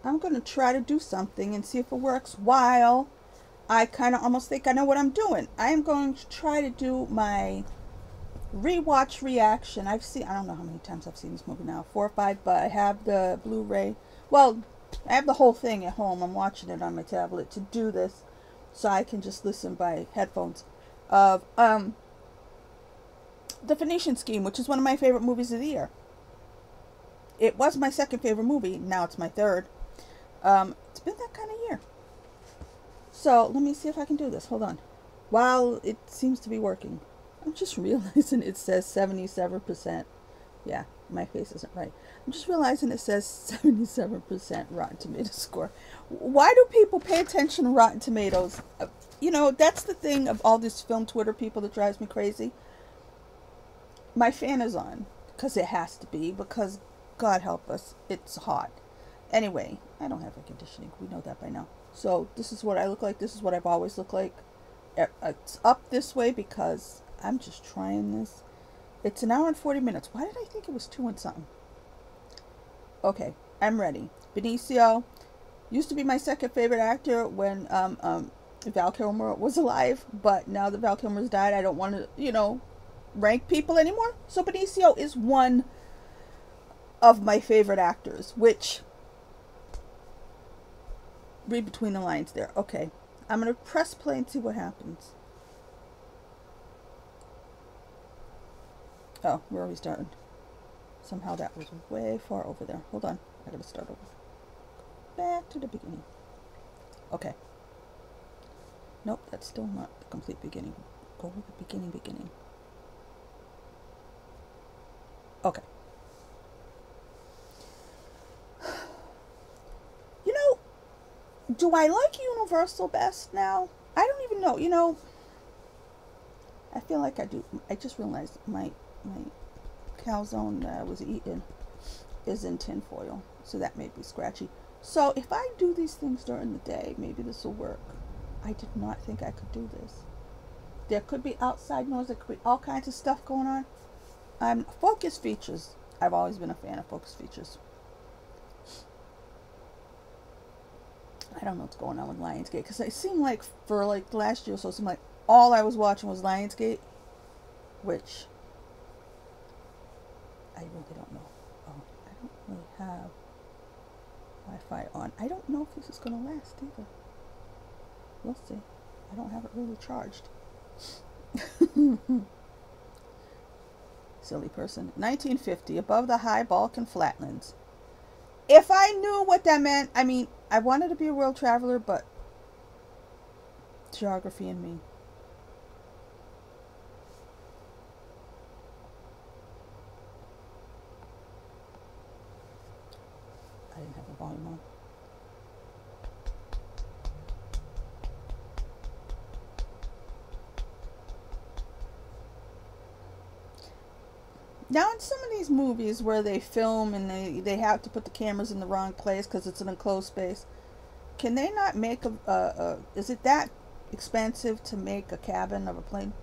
I'm going to try to do something and see if it works while I kind of almost think I know what I'm doing. I am going to try to do my rewatch reaction. I don't know how many times I've seen this movie now, 4 or 5, but I have the Blu-ray. Well, I have the whole thing at home. I'm watching it on my tablet to do this, so I can just listen by headphones of the Phoenician Scheme, which is one of my favorite movies of the year. It was my second favorite movie. Now it's my third. It's been that kind of year. So let me see if I can do this. Hold on. While it seems to be working, I'm just realizing it says 77%. Yeah, my face isn't right. I'm just realizing it says 77% Rotten Tomatoes score. Why do people pay attention to Rotten Tomatoes? You know, that's the thing of all this film Twitter people that drives me crazy. My fan is on, because it has to be, because God help us, it's hot. Anyway, I don't have air conditioning. We know that by now. So this is what I look like. This is what I've always looked like. It's up this way because I'm just trying this. It's 1 hour and 40 minutes. Why did I think it was 2 and something? Okay, I'm ready. Benicio used to be my second favorite actor when Val Kilmer was alive, but now that Val Kilmer's died, I don't want to, rank people anymore. So Benicio is one of my favorite actors, which, read between the lines there. Okay, I'm going to press play and see what happens. Oh, where are we starting? Somehow that was way far over there. Hold on, I gotta start over. Back to the beginning. Okay. Nope, that's still not the complete beginning. Go with the beginning. Okay. Do I like Universal best now? I don't even know. I feel like I do. I just realized my calzone that I was eating is in tin foil, so that may be scratchy. So if I do these things during the day, maybe this will work. I did not think I could do this. There could be outside noise. There could be all kinds of stuff going on. Focus features. I've always been a fan of focus features. I don't know what's going on with Lionsgate, because it seemed like for like last year or so, it seemed like all I was watching was Lionsgate, which I really don't know. Oh, I don't really have Wi-Fi on. I don't know if this is going to last either. We'll see. I don't have it really charged. Silly person. 1950, above the high Balkan flatlands. If I knew what that meant, I mean, I wanted to be a world traveler, but geography and me. I didn't have the volume on. Now, in some of these movies where they film and they have to put the cameras in the wrong place because it's an enclosed space, can they not make is it that expensive to make a cabin of a plane?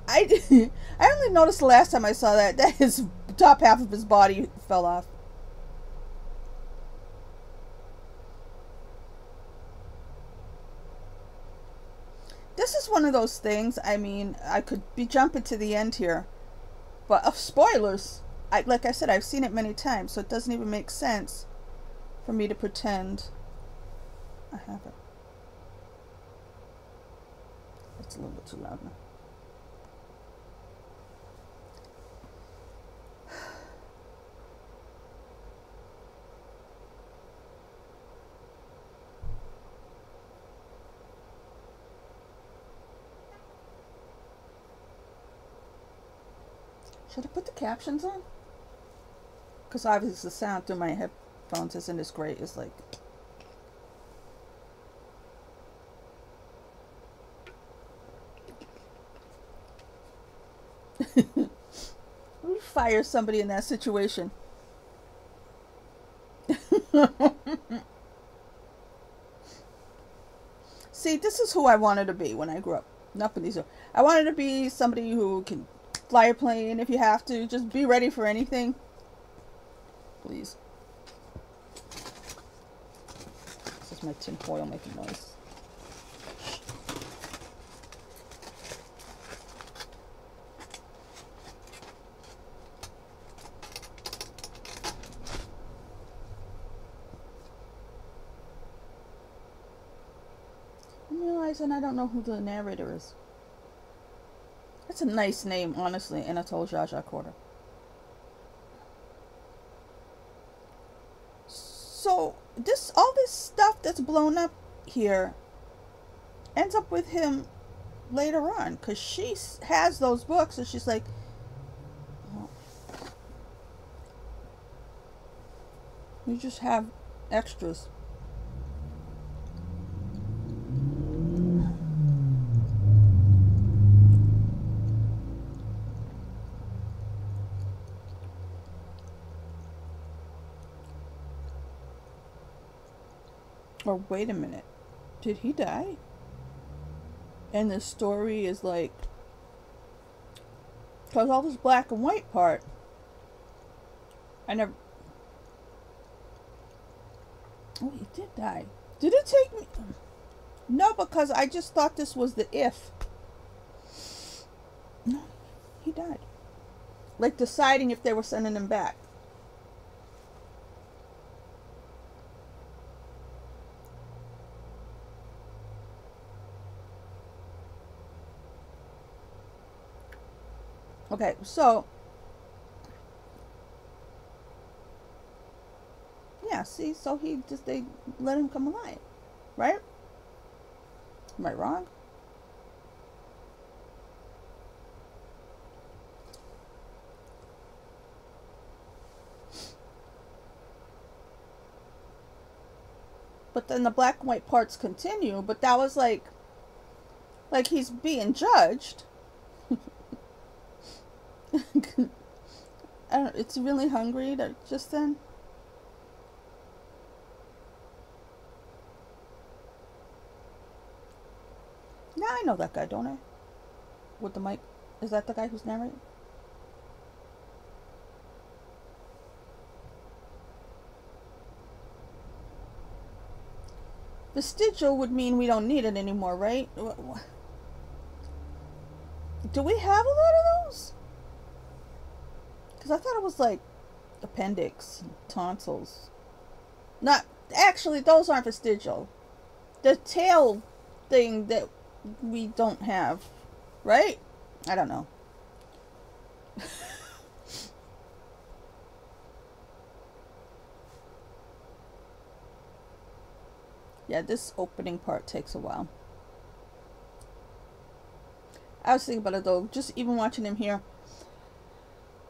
I only noticed the last time I saw that his top half of his body fell off. This is one of those things, I mean, I could be jumping to the end here. But spoilers, like I said, I've seen it many times, so it doesn't even make sense for me to pretend I haven't. It's a little bit too loud now. Should I put the captions on? Because obviously the sound through my headphones isn't as great as like... Who would fire somebody in that situation? See, this is who I wanted to be when I grew up. Not for these. I wanted to be somebody who can fly a plane if you have to. Just be ready for anything. Please. There's my tin foil making noise. I'm realizing I don't know who the narrator is. That's a nice name, honestly, Anatole Zsa Corder. So all this stuff that's blown up here ends up with him later on, because she has those books and she's like, well, you just have extras. Or wait a minute, did he die? And the story is like, because all this black and white part, I never, oh, he did die. Did it take me? No, because I just thought this was the if. No, he died. Like deciding if they were sending him back. Okay, so yeah, see, so they let him come alive, right? Am I wrong? But then the black and white parts continue, but that was like he's being judged. I don't, it's really hungry just then. Now I know that guy, don't I? With the mic. Is that the guy who's narrating? Vestigial would mean we don't need it anymore, right? Do we have a lot of those? Because I thought it was like appendix, tonsils. Not actually, those aren't vestigial. The tail thing that we don't have, right? I don't know. Yeah, this opening part takes a while. I was thinking about it though, just even watching him here.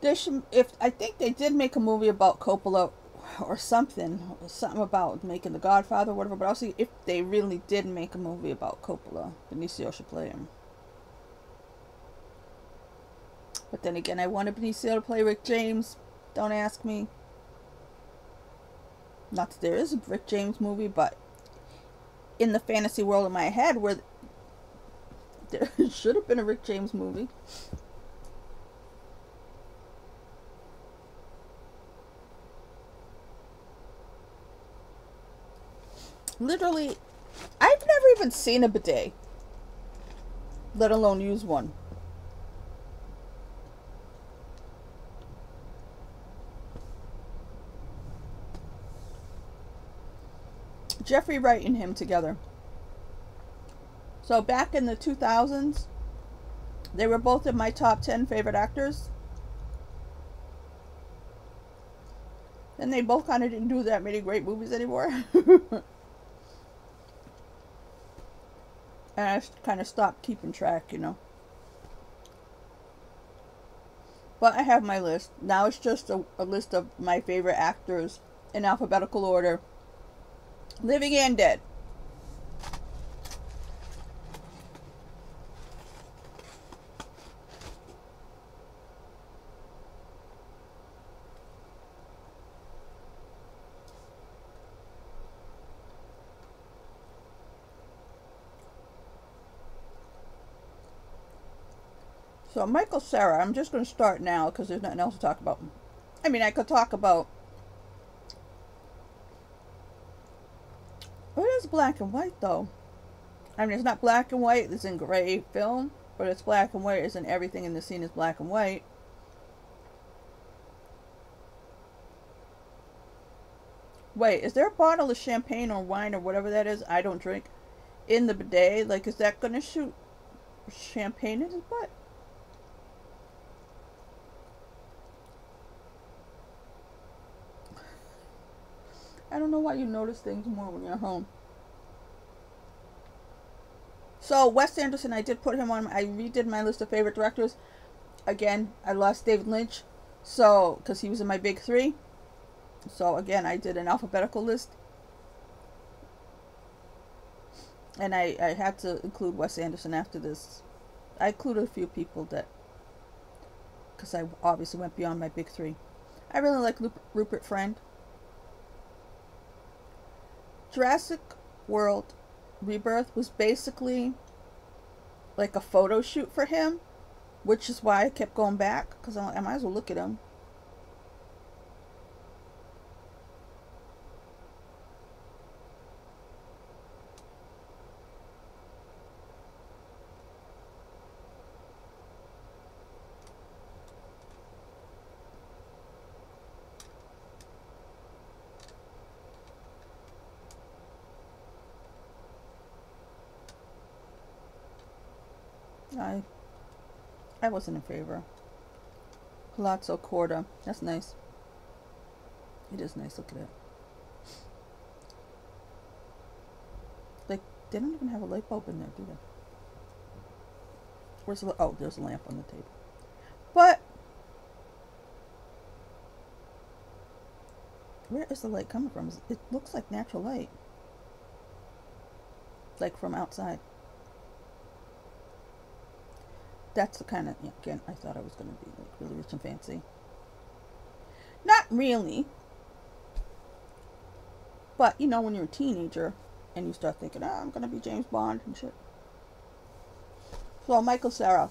They should, I think they did make a movie about Coppola or something about making The Godfather or whatever, but I was thinking if they really did make a movie about Coppola, Benicio should play him. But then again, I wanted Benicio to play Rick James. Don't ask me. Not that there is a Rick James movie, but in the fantasy world in my head where there should have been a Rick James movie. Literally, I've never even seen a bidet, let alone use one. Jeffrey Wright and him together. So back in the 2000s, they were both in my top 10 favorite actors. And they both kind of didn't do that many great movies anymore. And I kind of stopped keeping track, you know. But I have my list. Now it's just a list of my favorite actors in alphabetical order. Living and dead. So Michael Cera, I'm just going to start now because there's nothing else to talk about. I mean, I could talk about... What is black and white though. I mean, it's not black and white. It's in gray film, but it's black and white. Isn't everything in the scene is black and white? Wait, is there a bottle of champagne or wine or whatever that is? I don't drink. In the bidet, like, is that gonna shoot champagne in his butt? I don't know why you notice things more when you're home. So Wes Anderson, I did put him on. I redid my list of favorite directors. Again, I lost David Lynch, so because he was in my big three. So again, I did an alphabetical list, and I had to include Wes Anderson after this. I included a few people that, because I obviously went beyond my big three. I really like Rupert Friend. Jurassic World Rebirth was basically like a photo shoot for him, which is why I kept going back, because I might as well look at him. I wasn't in favor. Palazzo Corda. That's nice. It is nice. Look at it. Like, they don't even have a light bulb in there, do they? Where's the... Oh, there's a lamp on the table. But... where is the light coming from? It looks like natural light. Like from outside. That's the kind of, yeah, again, I thought I was going to be like really rich and fancy. Not really. But, you know, when you're a teenager and you start thinking, oh, I'm going to be James Bond and shit. So, Michael Cera.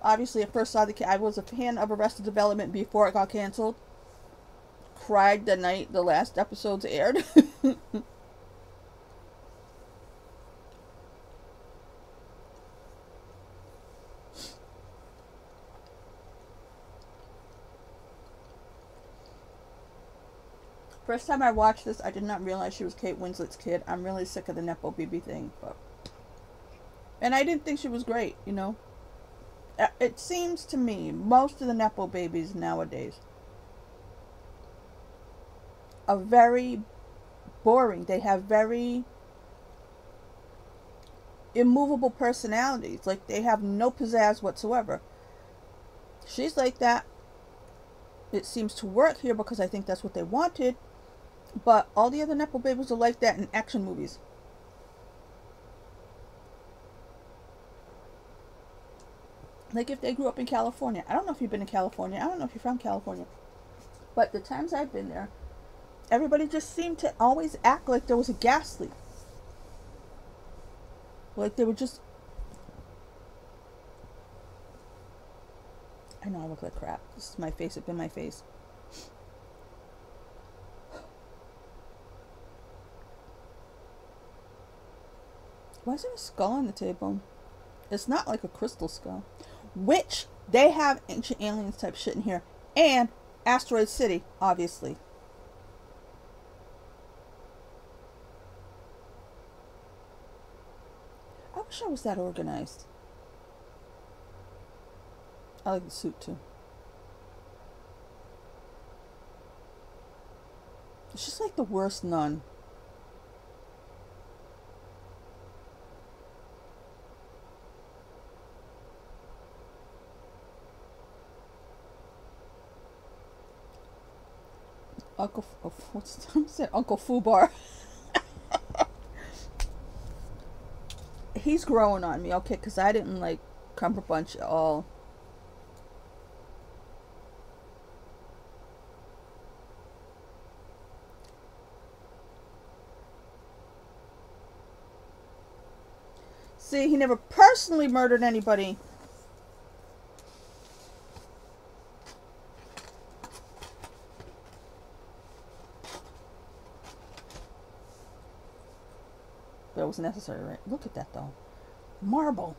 Obviously, I first saw I was a fan of Arrested Development before it got canceled. Cried the night the last episodes aired. First time I watched this, I did not realize she was Kate Winslet's kid. I'm really sick of the Nepo baby thing. And I didn't think she was great, you know. It seems to me, most of the Nepo babies nowadays are very boring. They have very immovable personalities. Like, they have no pizzazz whatsoever. She's like that. It seems to work here because I think that's what they wanted. But all the other Nepo babies are like that in action movies. Like if they grew up in California. I don't know if you've been to California. I don't know if you're from California. But the times I've been there, everybody just seemed to always act like there was a gas leak. Like they were just... I know I look like crap. This is my face. It's been my face. Why is there a skull on the table? It's not like a crystal skull. Which, they have Ancient Aliens type shit in here. And Asteroid City, obviously. I wish I was that organized. I like the suit too. It's just like the worst nun. Uncle Fubar. He's growing on me, okay, because I didn't like Cumberbunch at all. See, he never personally murdered anybody. But it was necessary, right? Look at that, though. Marble.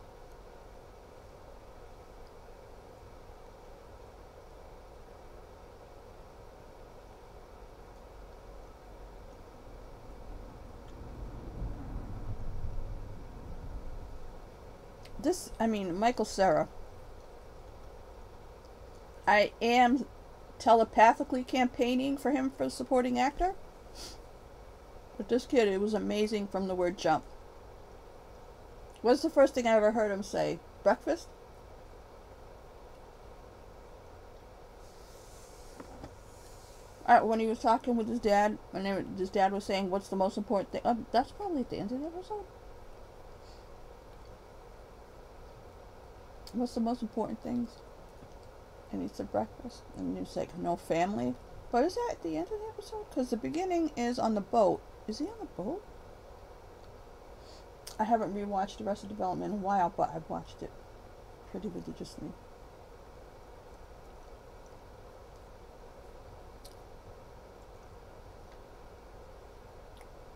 This, I mean, Michael Cera. I am telepathically campaigning for him for supporting actor. But this kid, it was amazing from the word jump. What's the first thing I ever heard him say? Breakfast? When he was talking with his dad, and his dad was saying, what's the most important thing? That's probably at the end of the episode. What's the most important things? And he said breakfast. And he was like, no family. But is that at the end of the episode? Because the beginning is on the boat. Is he on the boat? I haven't rewatched Arrested Development in a while, but I've watched it pretty religiously.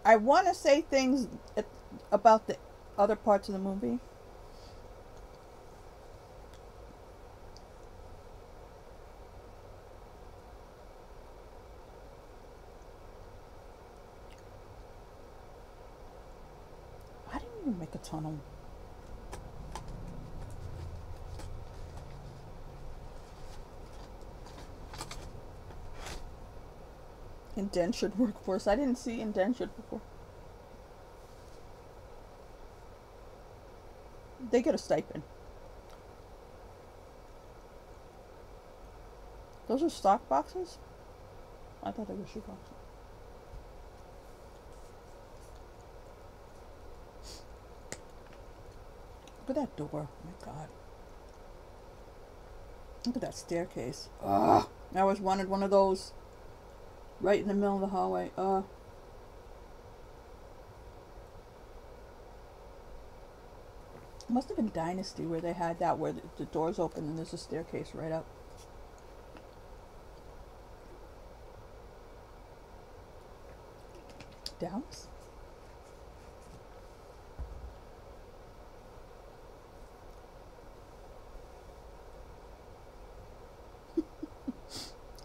I want to say things about the other parts of the movie. I didn't even make a tunnel. Indentured workforce. I didn't see indentured before. They get a stipend. Those are stock boxes? I thought they were shoe boxes. Look at that door. Oh my God. Look at that staircase. Ugh. I always wanted one of those. Right in the middle of the hallway. Must have been Dynasty where they had that, where the doors open and there's a staircase right up. Dallas?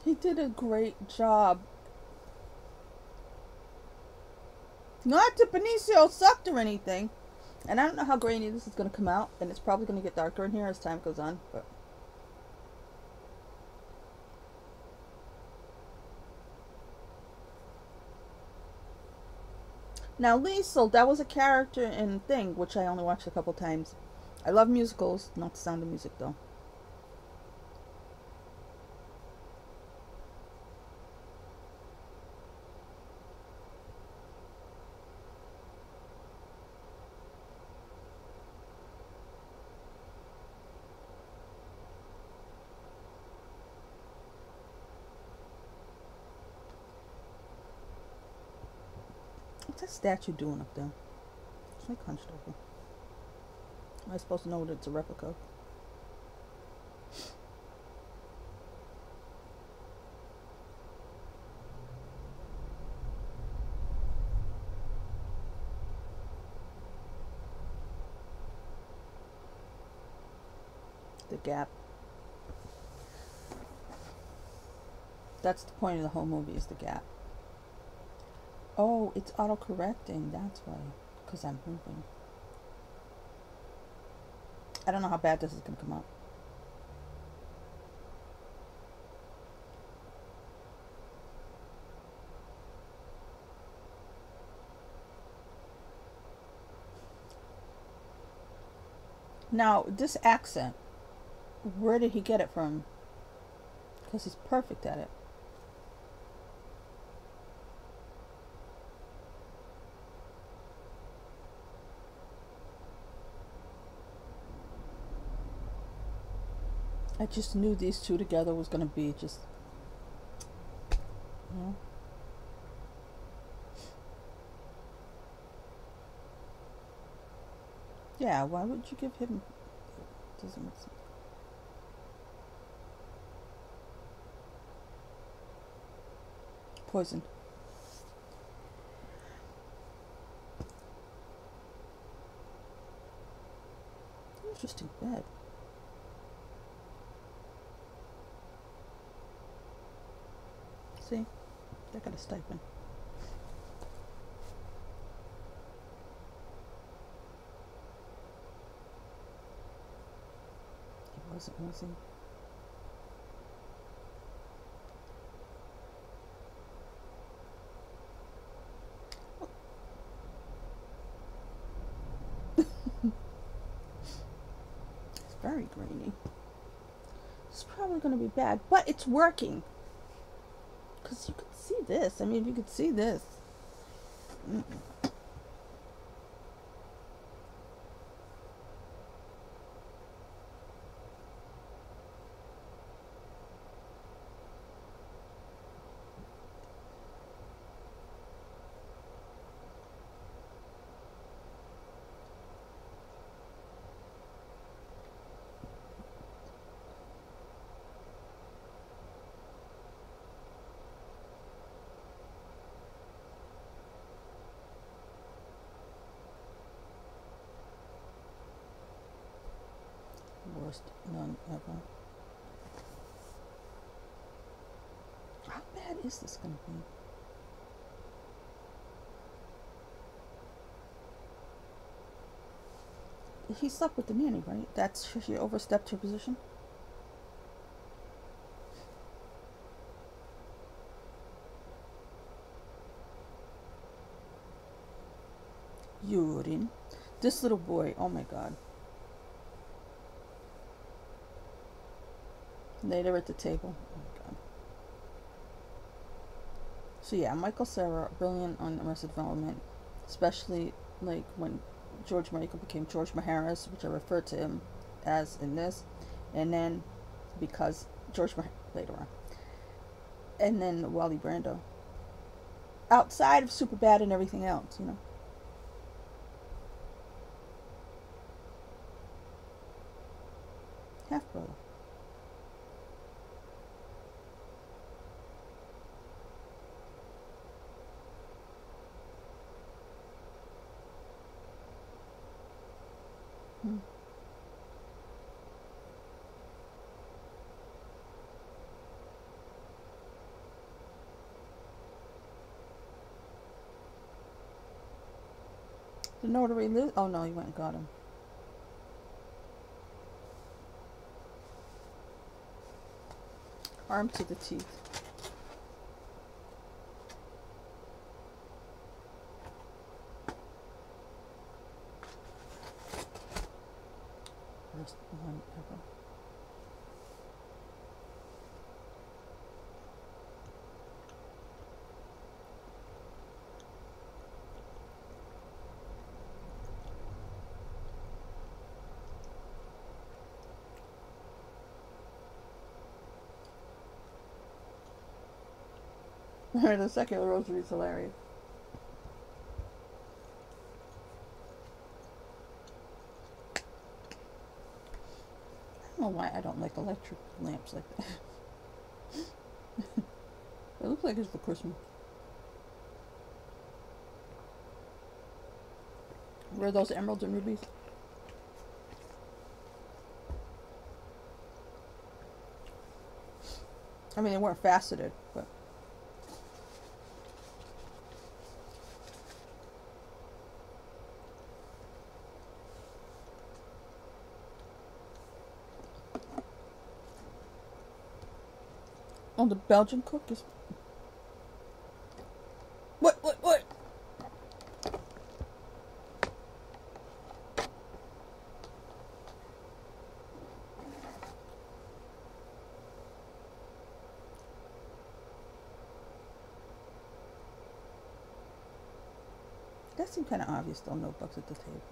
He did a great job. Not that Benicio sucked or anything. And I don't know how grainy this is going to come out. And it's probably going to get darker in here as time goes on. But now, Liesel, that was a character in Thing, which I only watched a couple times. I love musicals, not the Sound of Music, though. What's that statue doing up there? It's like hunched over. Am I supposed to know that it's a replica? The gap. That's the point of the whole movie, is the gap. Oh, it's auto-correcting. That's why. Because I'm moving. I don't know how bad this is going to come out. Now, this accent, where did he get it from? Because he's perfect at it. I just knew these two together was going to be just, you know. Yeah, why would you give him? It doesn't make sense. Poisoned. Interesting bed. See? They got a stipend. He wasn't, was he? It's very grainy. It's probably going to be bad, but it's working. Because you could see this. I mean, you could see this. Worst none ever. How bad is this going to be? He slept with the nanny, right? That's she overstepped her position. Urine. This little boy, oh my god. Later at the table. Oh my god. So yeah, Michael Cera, brilliant on Arrested Development, especially like when George Michael became George Maharis, which I refer to him as in this, and then because later on, and then Wally Brando. Outside of Superbad and everything else, you know. Half brother. The notary lose? Oh no, he went and got him. Arm to the teeth. Worst one ever. The second rosary is hilarious. I don't know why I don't like electric lamps like that. It looks like it's for Christmas. Were those emeralds and rubies? I mean, they weren't faceted, but... Oh, the Belgian cook is... What? That seemed kind of obvious, though, no bugs at the table.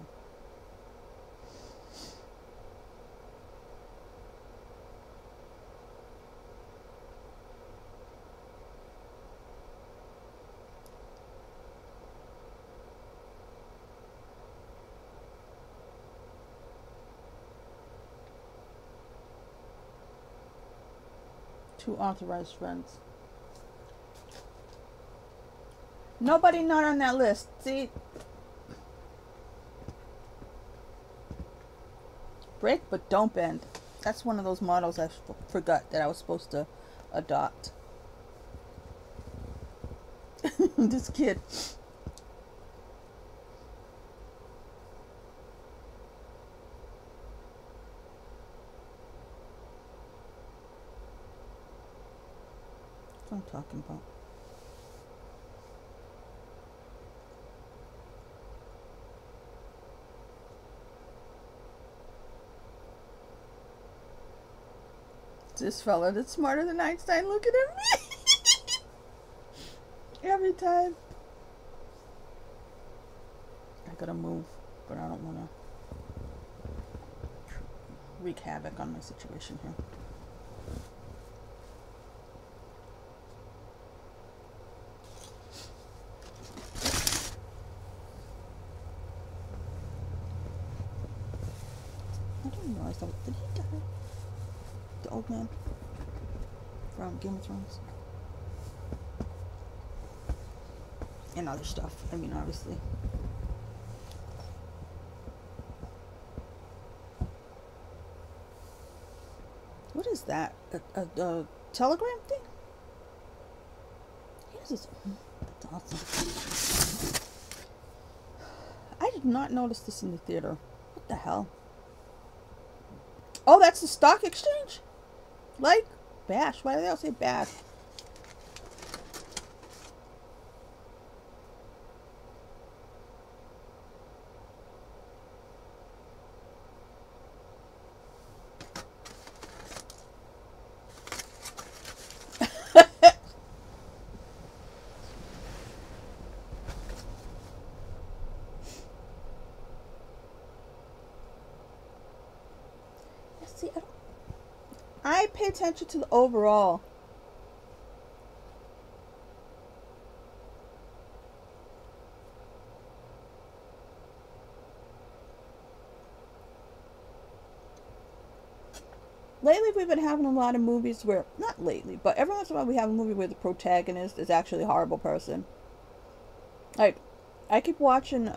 Two authorized friends. Nobody not on that list. See? Break but don't bend. That's one of those models I forgot that I was supposed to adopt. This kid. That's what I'm talking about. This fella that's smarter than Einstein looking at me. Every time. I gotta move, but I don't want to wreak havoc on my situation here. I didn't realize that. Did he die? The old man from Game of Thrones. And other stuff. I mean, obviously. What is that? A telegram thing? Here's this. That's awesome. I did not notice this in the theater. What the hell? Oh, that's the stock exchange? Like Bash. Why do they all say Bash? See, I pay attention to the overall. Lately, we've been having a lot of movies where, not lately, but every once in a while we have a movie where the protagonist is actually a horrible person. Like, I keep watching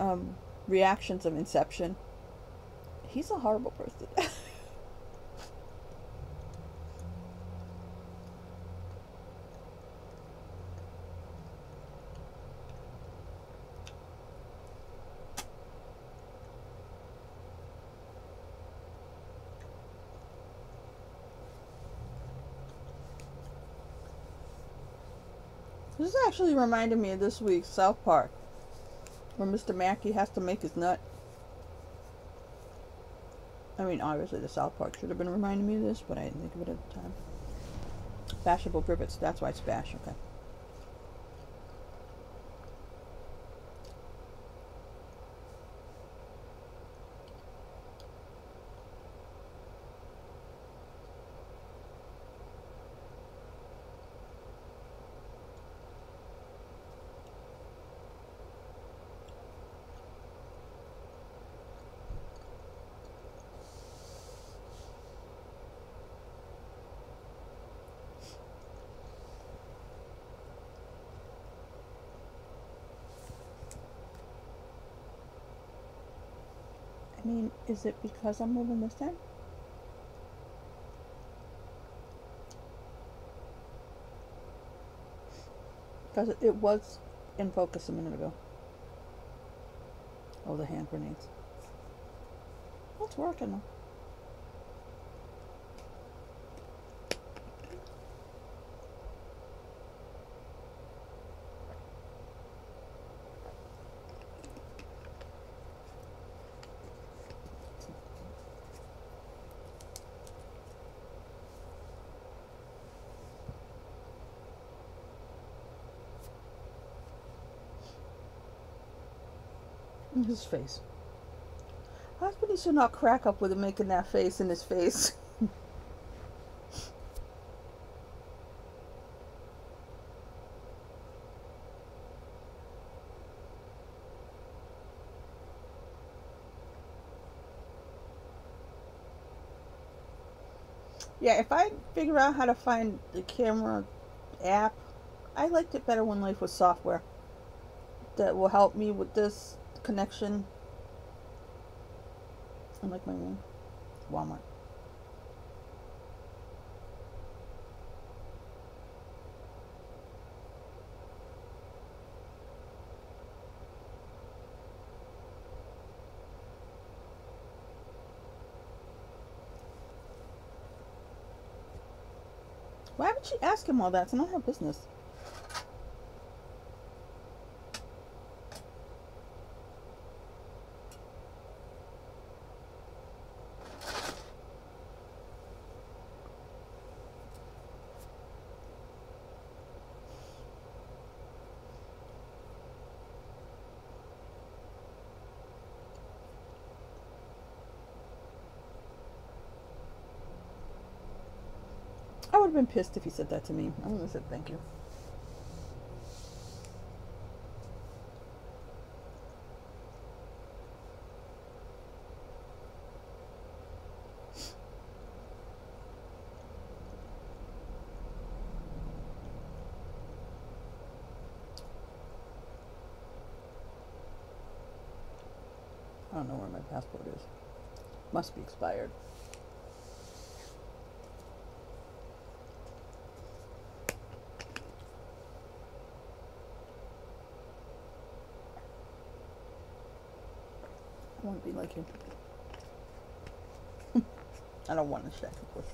reactions of Inception. He's a horrible person. This actually reminded me of this week's South Park, where Mr. Mackey has to make his nut. I mean, obviously the South Park should have been reminding me of this, but I didn't think of it at the time. Bashable Rivets, that's why it's Bash, okay. I mean, is it because I'm moving this time? Because it was in focus a minute ago. Oh, the hand grenades. Well, it's working though. His face. Husband, he should not crack up with him making that face in his face. Yeah, if I figure out how to find the camera app, I liked it better when Life was software. That will help me with this connection. Unlike my room. Walmart. Why would she ask him all that? It's none of her business. I would have been pissed if he said that to me. I would have said thank you. I don't know where my passport is. Must be expired. I want to be like him. I don't want to check, of course.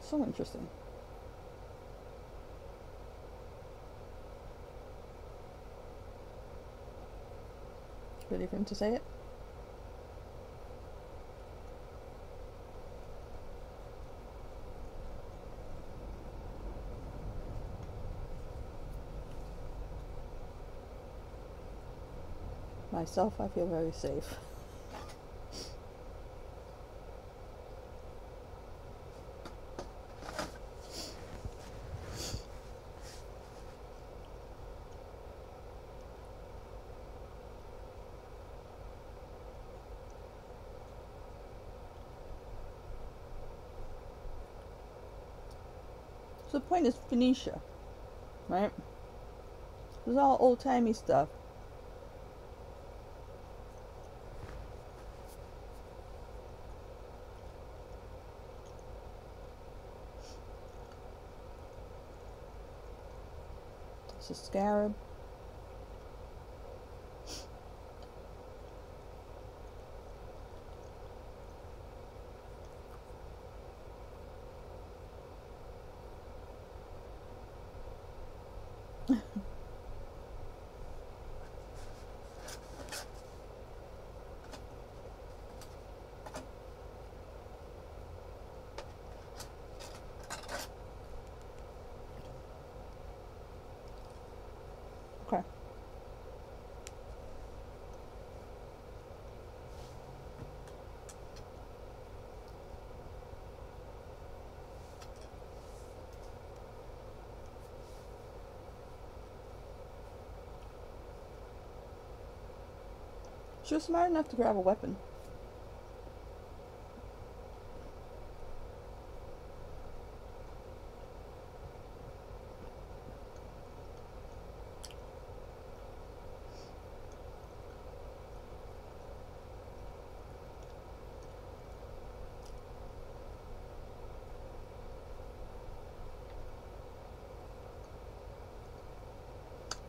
So interesting. Ready for him to say it? Myself, I feel very safe. So the point is Phoenicia, right? It was all old-timey stuff. It's a scarab. Okay. She was smart enough to grab a weapon.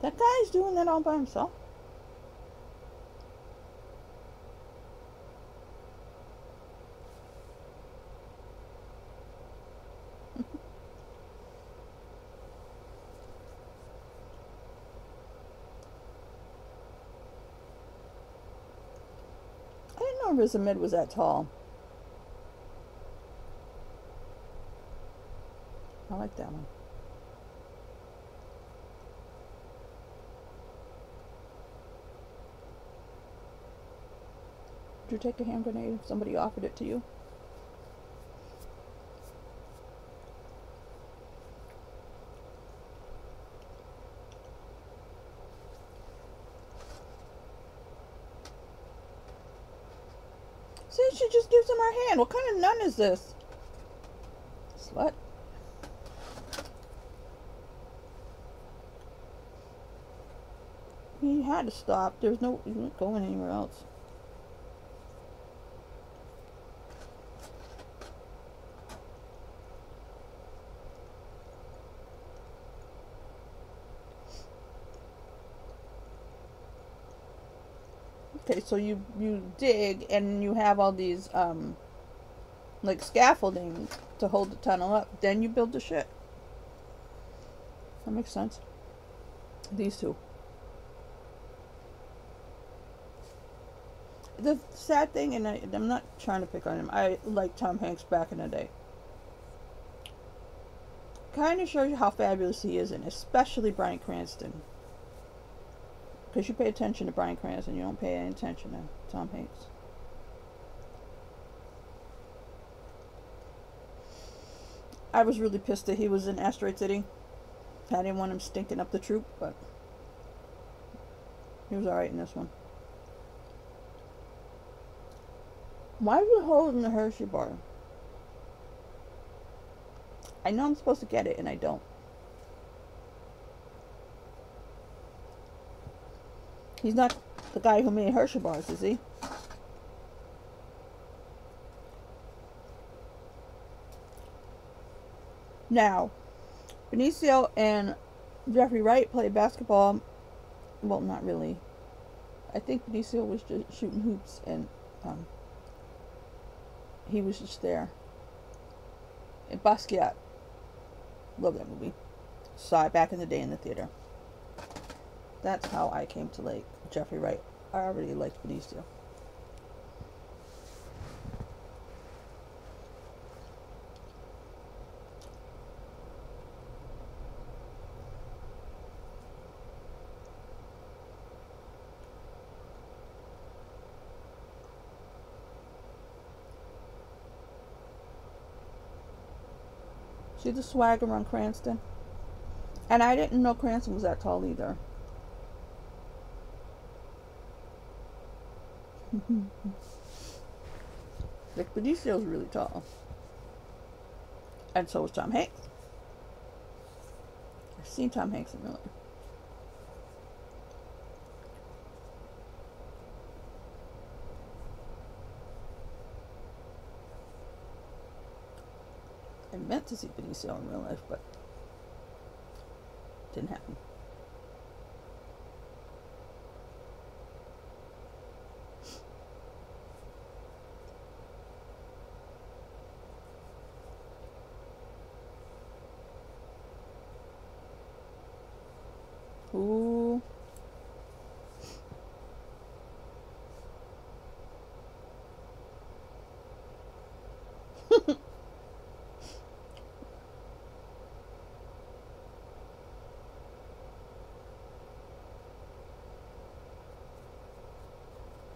That guy's doing that all by himself. I didn't know Riz Ahmed was that tall. I like that one. Would you take a hand grenade if somebody offered it to you? See, she just gives him her hand. What kind of nun is this? Slut. He had to stop. He wasn't going anywhere else. Okay, so you dig and you have all these like scaffolding to hold the tunnel up. Then you build the shit. That makes sense. These two. The sad thing, and I'm not trying to pick on him, I like Tom Hanks back in the day. Kind of shows you how fabulous he is, and especially Bryan Cranston. Because you pay attention to Bryan Cranston, you don't pay any attention to Tom Hanks. I was really pissed that he was in Asteroid City. I didn't want him stinking up the troop, but he was alright in this one. Why are you holding the Hershey bar? I know I'm supposed to get it, and I don't. He's not the guy who made Hershey bars, is he? Now, Benicio and Jeffrey Wright played basketball. Well, not really. I think Benicio was just shooting hoops, and he was just there. And Basquiat. Love that movie. Saw it back in the day in the theater. That's how I came to like Jeffrey Wright. I already liked Benicio. See the swagger on Cranston? And I didn't know Cranston was that tall either. Like, Benicio's really tall. And so is Tom Hanks. I've seen Tom Hanks in real life. I meant to see Benicio in real life, but didn't happen. Ooh.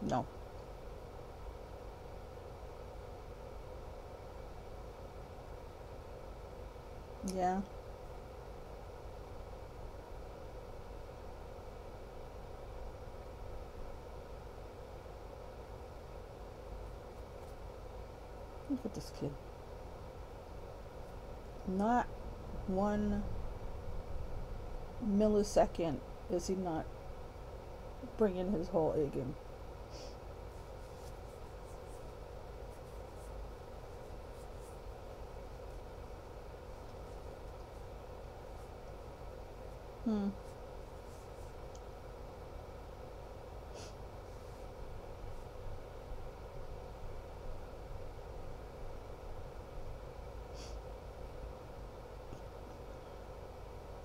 No. Yeah. Look at this kid. Not 1 millisecond is he not bringing his whole A game.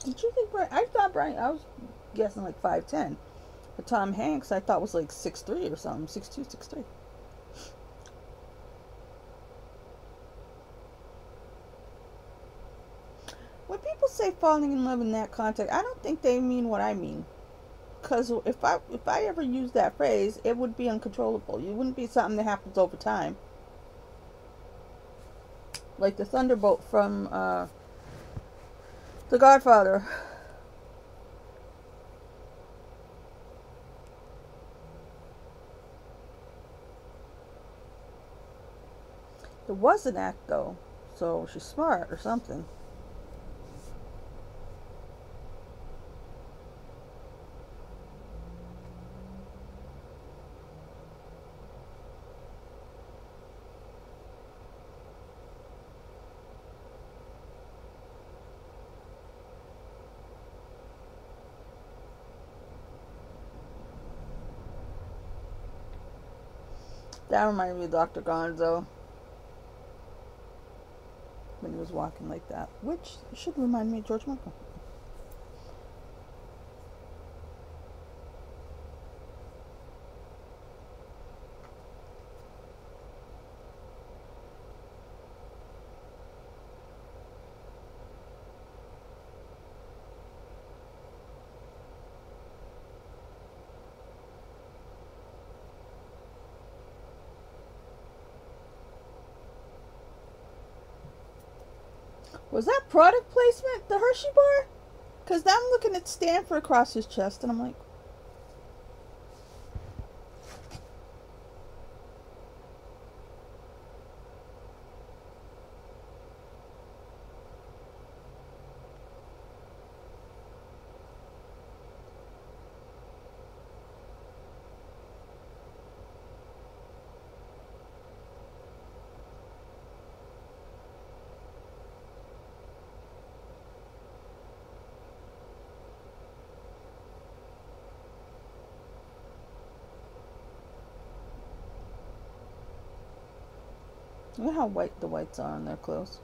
Did you think Brian? I thought Brian. I was guessing like 5'10", but Tom Hanks I thought was like 6'3" or something, 6'2", 6'3". When people say falling in love in that context, I don't think they mean what I mean. Because if I ever used that phrase, it would be uncontrollable. It wouldn't be something that happens over time. Like the thunderbolt from The Godfather. It was an act, though, so she's smart or something. That reminded me of Dr. Gonzo when he was walking like that, which should remind me of George Michael. Was that product placement, the Hershey bar? Because I'm looking at Stanford across his chest, and I'm like, look at how white the whites are on their clothes.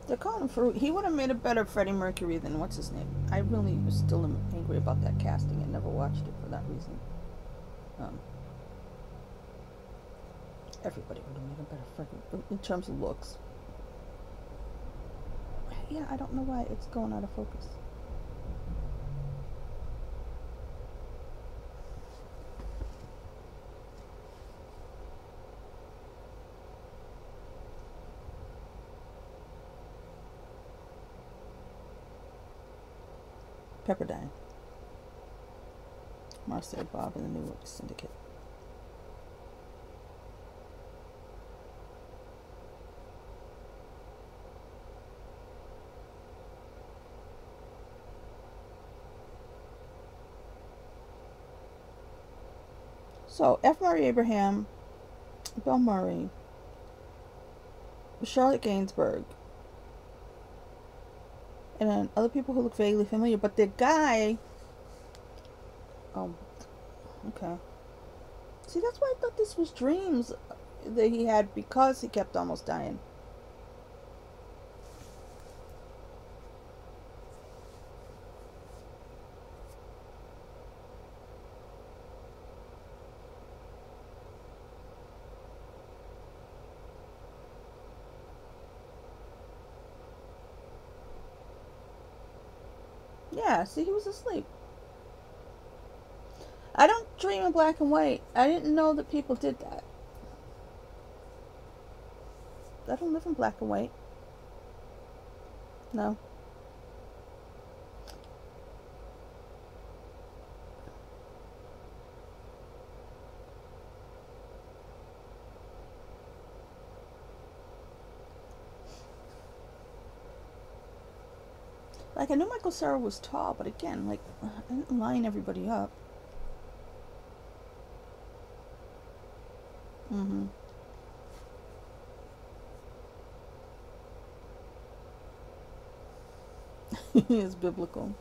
They're calling him Farouk. He would have made a better Freddie Mercury than what's his name. I really was still angry about that casting and never watched it for that reason. Everybody would have made a better Freddie in terms of looks. Yeah, I don't know why it's going out of focus. Pepperdine. Marcel Bob and the New York Syndicate. So, F. Murray Abraham, Bill Murray, Charlotte Gainsbourg, and then other people who look vaguely familiar, but the guy. Oh, okay. See, that's why I thought this was dreams that he had because he kept almost dying. Yeah, see, he was asleep. I don't dream in black and white. I didn't know that people did that. I don't live in black and white. No. Like, I knew Michael Cera was tall, but again, like, I didn't line everybody up. Mm-hmm. He is biblical.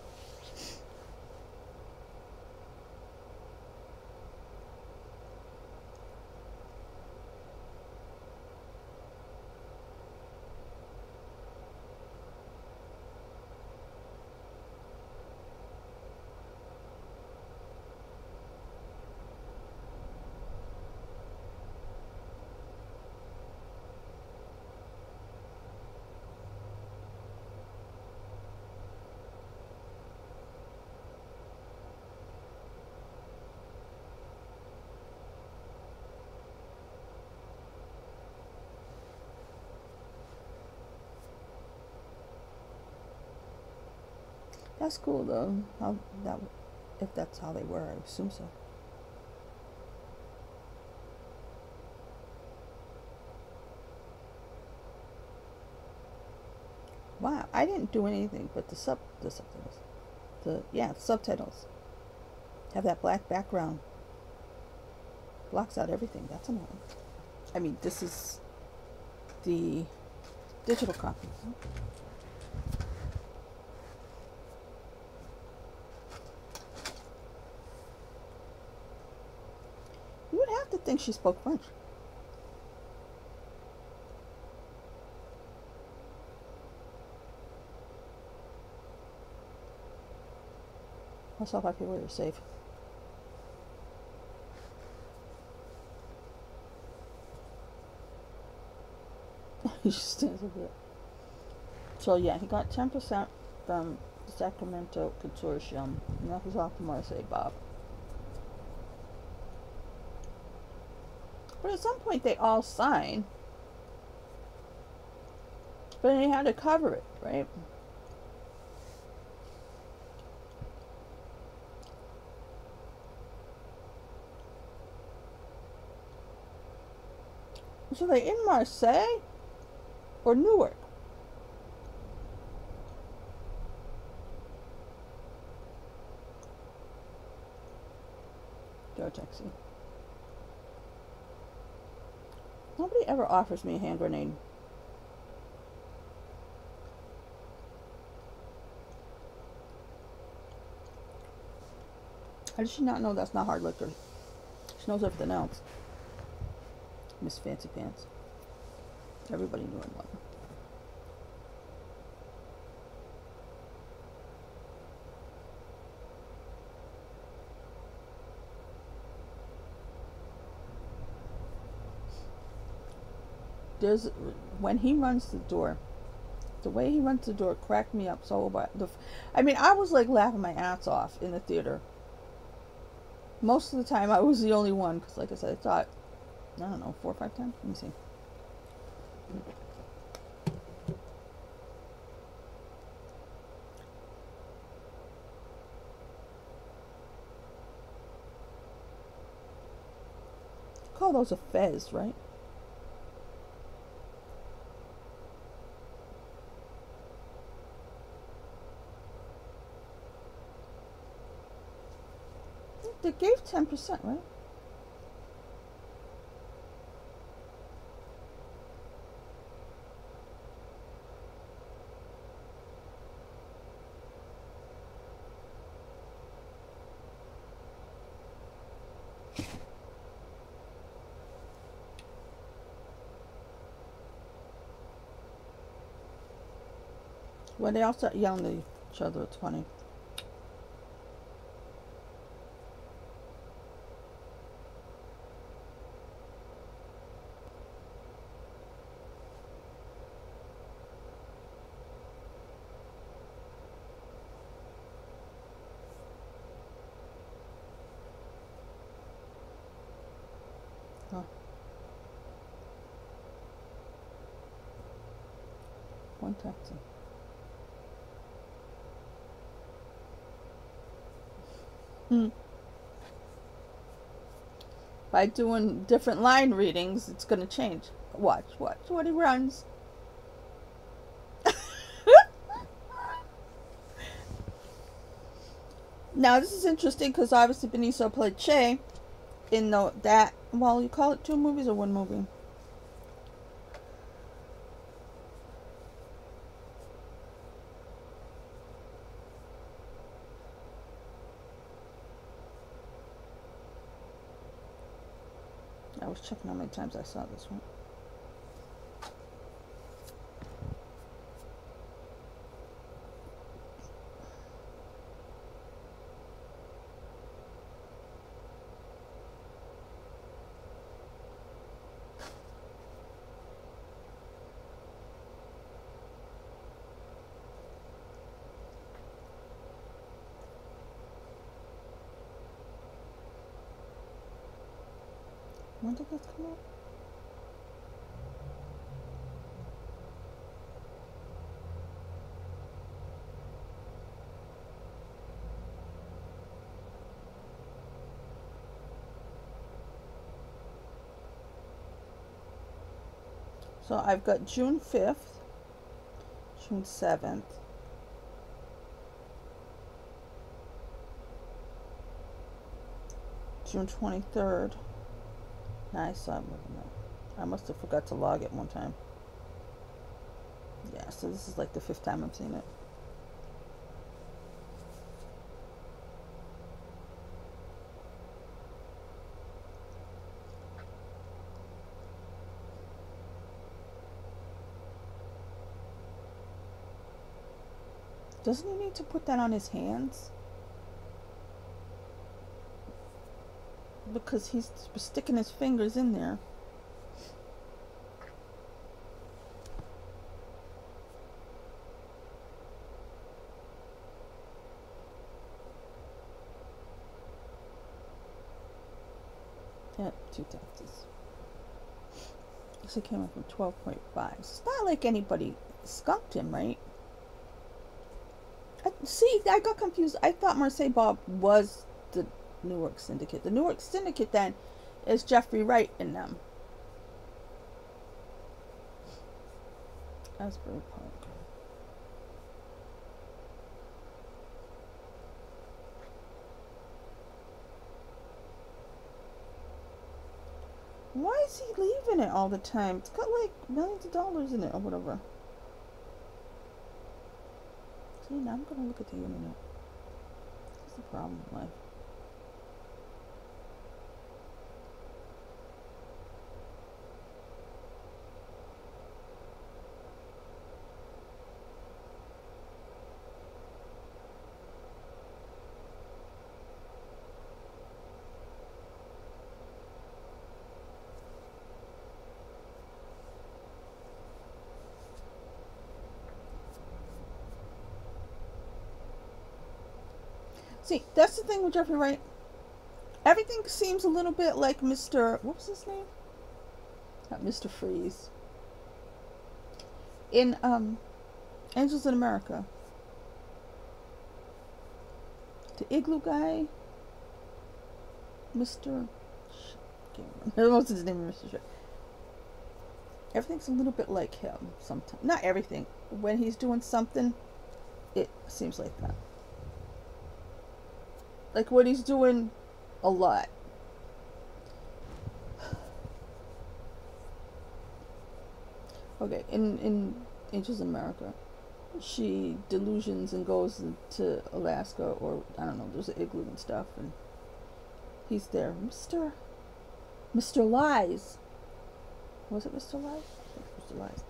That's cool though. How that, if that's how they were, I assume so. Wow, I didn't do anything, but the subtitles, the subtitles have that black background. Blocks out everything. That's annoying. I mean, this is the digital copy. You would have to think she spoke French. Myself, I feel where you're safe. He just stands over there. So yeah, he got 10% from the Sacramento Consortium. Now he's off to Marseille, Bob. But at some point they all sign. But he had to cover it, right? So they in Marseille or Newark? Go taxi. Nobody ever offers me a hand grenade. How does she not know that's not hard liquor? She knows everything else. Miss Fancy Pants. Everybody knew and loved her. When he runs the door, the way he runs the door cracked me up so bad. I mean, I was like laughing my ass off in the theater. Most of the time I was the only one, because like I said, I thought, I don't know, 4 or 5 times? Let me see. Call those a fez, right? They gave 10%, right? When they all start yelling at each other, it's funny. Huh. One taxi. By doing different line readings, it's going to change. Watch what he runs. Now, this is interesting because obviously Benicio played Che in well, you call it 2 movies or 1 movie? I was checking how many times I saw this one. When did this come out? So I've got June 5th, June 7th, June 23rd. Nice. I must have forgot to log it one time. Yeah, so this is like the 5th time I've seen it. Doesn't he need to put that on his hands? Because he's sticking his fingers in there. Yeah, 2 taxes. This came up from 12.5. It's not like anybody skunked him, right? See, I got confused. I thought Marseille Bob was the Newark Syndicate. The Newark Syndicate then is Jeffrey Wright in them. Asbury Park. Why is he leaving it all the time? It's got like millions of dollars in it or whatever. See, now I'm gonna look at the internet. What's the problem in life? See, that's the thing with Jeffrey Wright. Everything seems a little bit like Mr. What was his name? Not Mr. Freeze. In Angels in America. The igloo guy. Mr. What's his name? Mr. Everything's a little bit like him sometimes. Not everything. When he's doing something, it seems like that. Like what he's doing a lot. Okay, in Angels in America, she delusions and goes to Alaska, or I don't know, there's an igloo and stuff, and he's there. Mr. Lies. Was it Mr. Lies? I think it was Mr. Lies.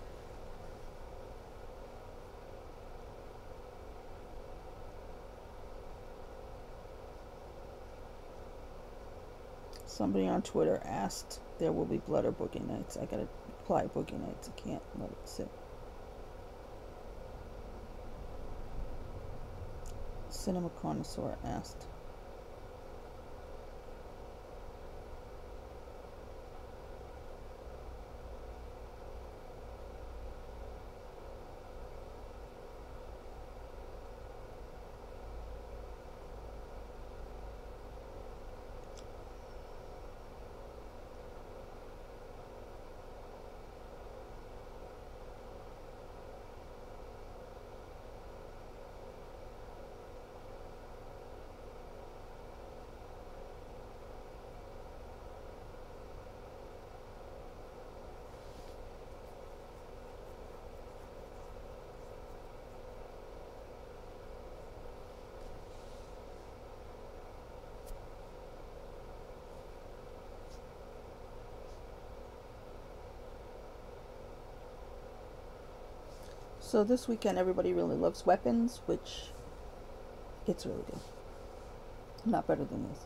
Somebody on Twitter asked, there will be blood or boogie nights. I gotta apply boogie nights. I can't let it sit. Cinema Connoisseur asked. So this weekend, everybody really loves Weapons, which it's really good. Not better than this.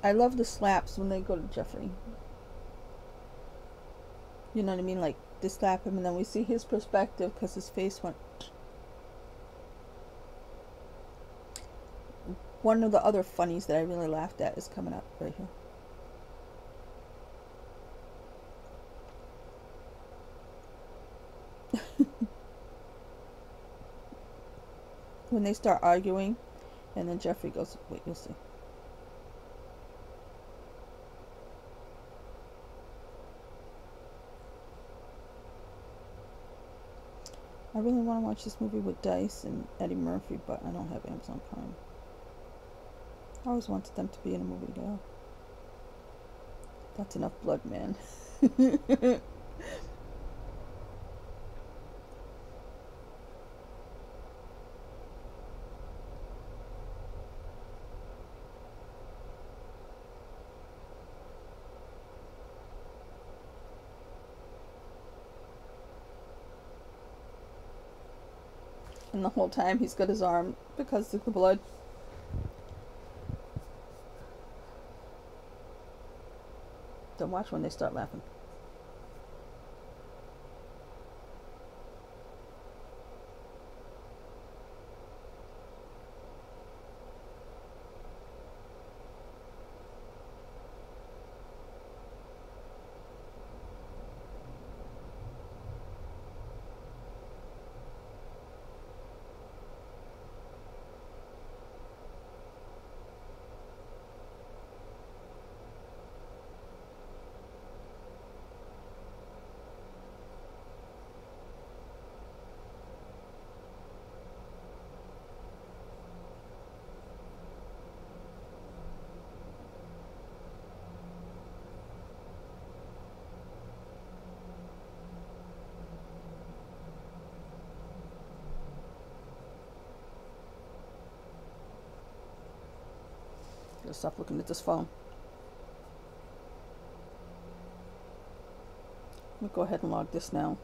I love the slaps when they go to Jeffrey. You know what I mean? Like, they slap him and then we see his perspective because his face went. One of the other funnies that I really laughed at is coming up right here. When they start arguing, and then Jeffrey goes, wait, you'll see. I really want to watch this movie with Dice and Eddie Murphy, but I don't have Amazon Prime. I always wanted them to be in a movie together. That's enough blood, man. And the whole time he's got his arm because of the blood. Then watch when they start laughing. Gotta stop looking at this phone. Let me go ahead and log this now.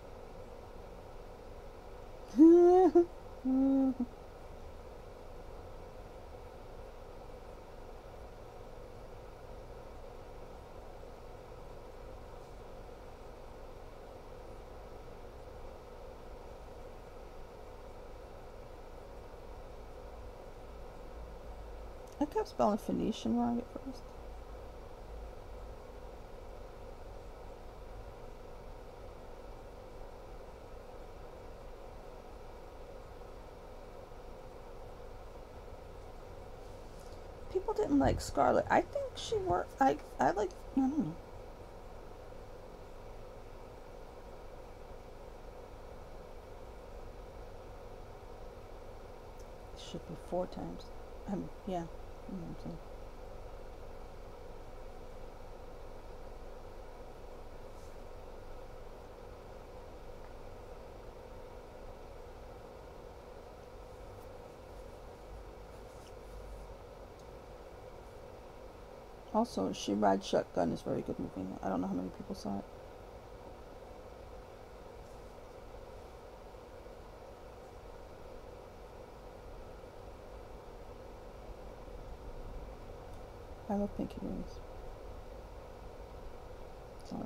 I kept spelling Phoenician wrong at first. People didn't like Scarlett. I think she worked. I like. I don't know. It should be 4 times. Yeah. You know what I'm saying. Also, She Rides Shotgun is a very good movie. I don't know how many people saw it. I love Pinky Rings. Sorry.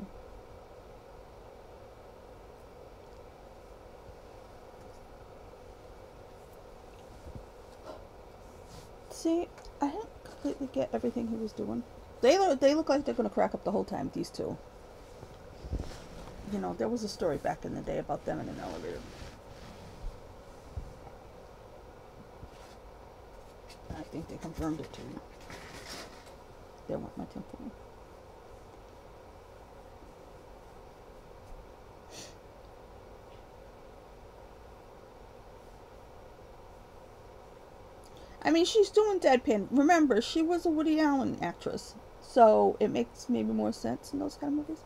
See, I didn't completely get everything he was doing. They look like they're going to crack up the whole time, these two. You know, there was a story back in the day about them in an elevator. I think they confirmed it too. They want my temple. I mean, she's doing deadpan. Remember, she was a Woody Allen actress, so it makes maybe more sense in those kind of movies.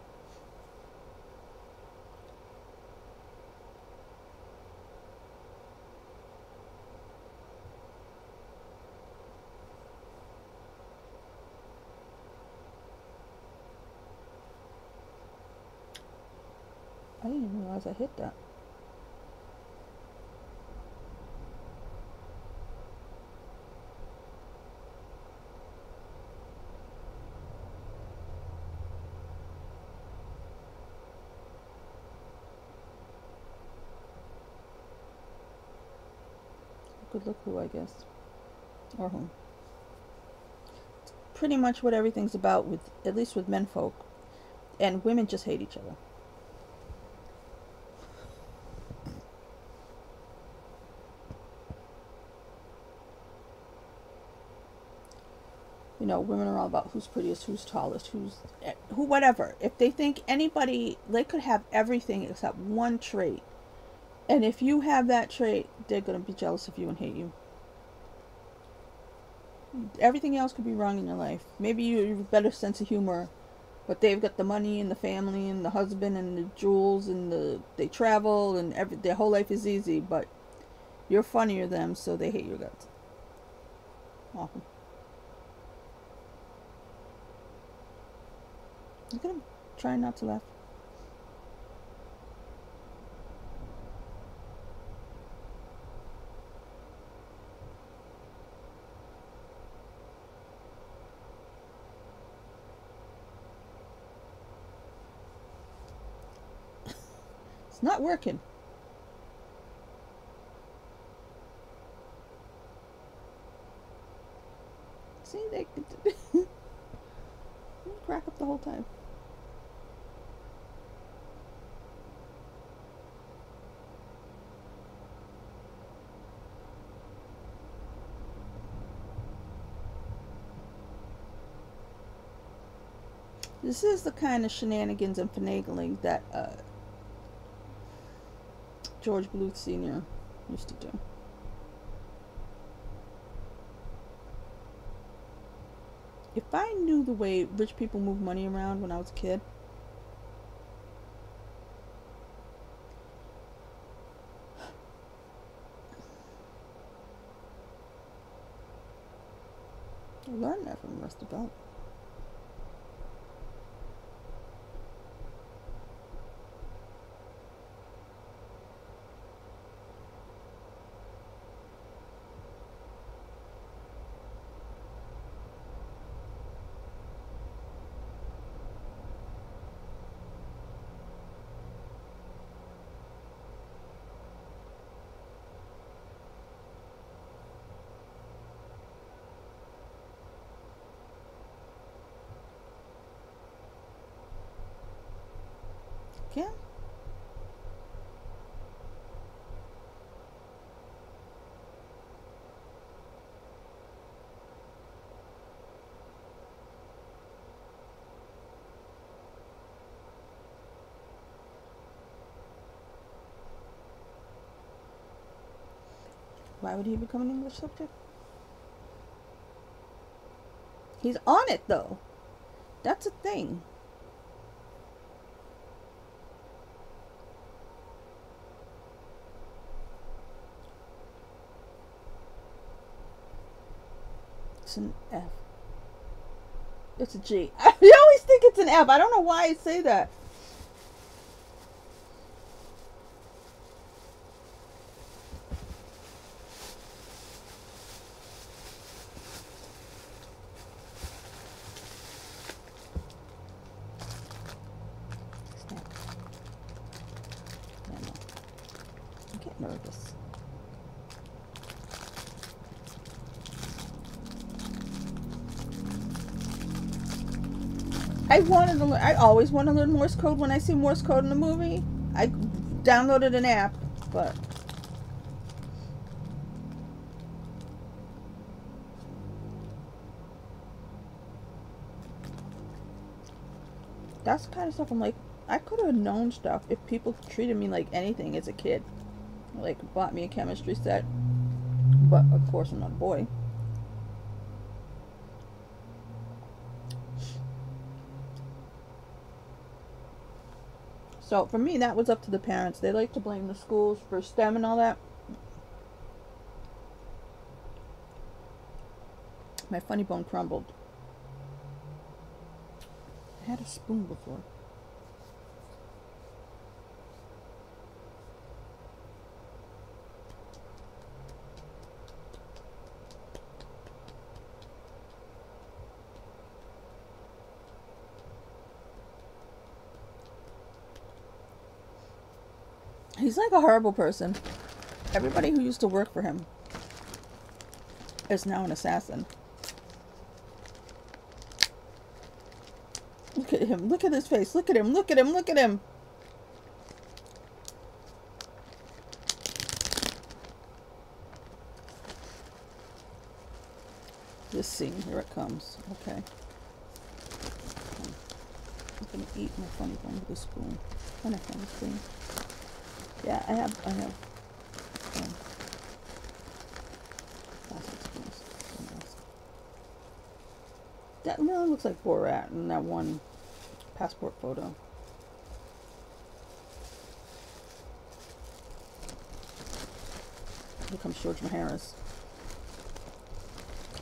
I didn't even realize I hit that. Good luck who, I guess. Or whom. It's pretty much what everything's about, with at least with menfolk. And women just hate each other. You know, women are all about who's prettiest, who's tallest, who whatever. If they think anybody, they could have everything except one trait. And if you have that trait, they're going to be jealous of you and hate you. Everything else could be wrong in your life. Maybe you have a better sense of humor, but they've got the money and the family and the husband and the jewels and they travel and their whole life is easy, but you're funnier than them, so they hate your guts. Awful. Look at him trying not to laugh. It's not working. See, they crack up the whole time. This is the kind of shenanigans and finagling that George Bluth Sr. used to do. If I knew the way rich people move money around when I was a kid, I learned that from Arrested Development. Okay. Why would he become an English subject? He's on it, though. That's a thing. It's an F. It's a G. I always think it's an F. I don't know why I say that. Snap. Yeah, no. I get nervous. I always want to learn Morse code. When I see Morse code in a movie, I downloaded an app, but that's the kind of stuff I'm like, I could have known stuff if people treated me like anything as a kid. Like, bought me a chemistry set, but of course I'm not a boy. So for me, that was up to the parents. They like to blame the schools for STEM and all that. My funny bone crumbled. I had a spoon before. He's like a horrible person. Everybody who used to work for him is now an assassin. Look at him. Look at his face. Look at him. Look at him. Look at him. This scene. Here it comes. Okay. I'm going to eat my funny bone with a spoon. Kind of funny spoon. Yeah, I have plastic spoons. That really looks like Borat in that one passport photo. Here comes George Maharis.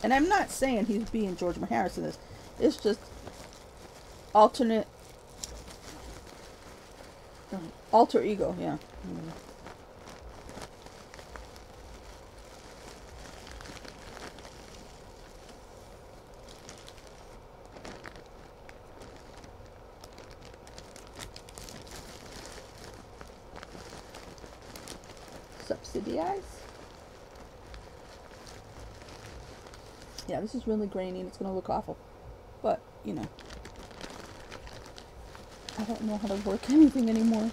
And I'm not saying he's being George Maharis in this. It's just alternate, alter ego, yeah. Subsidize. Yeah, this is really grainy and it's going to look awful. But, you know, I don't know how to work anything anymore.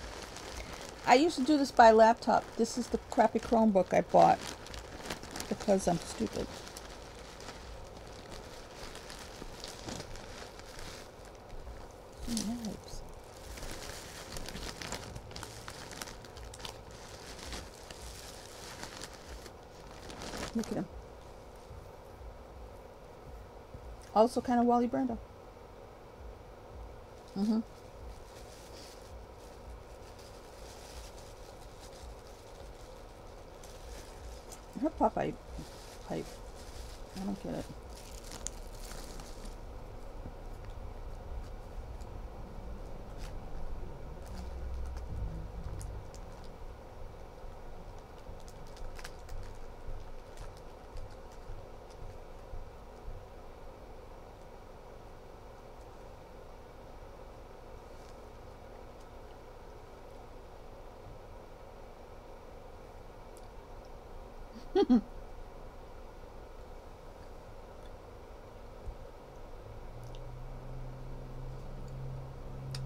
I used to do this by laptop. This is the crappy Chromebook I bought because I'm stupid. Yipes. Look at him. Also kind of Wally Brando. Her Popeye pipe. I don't get it.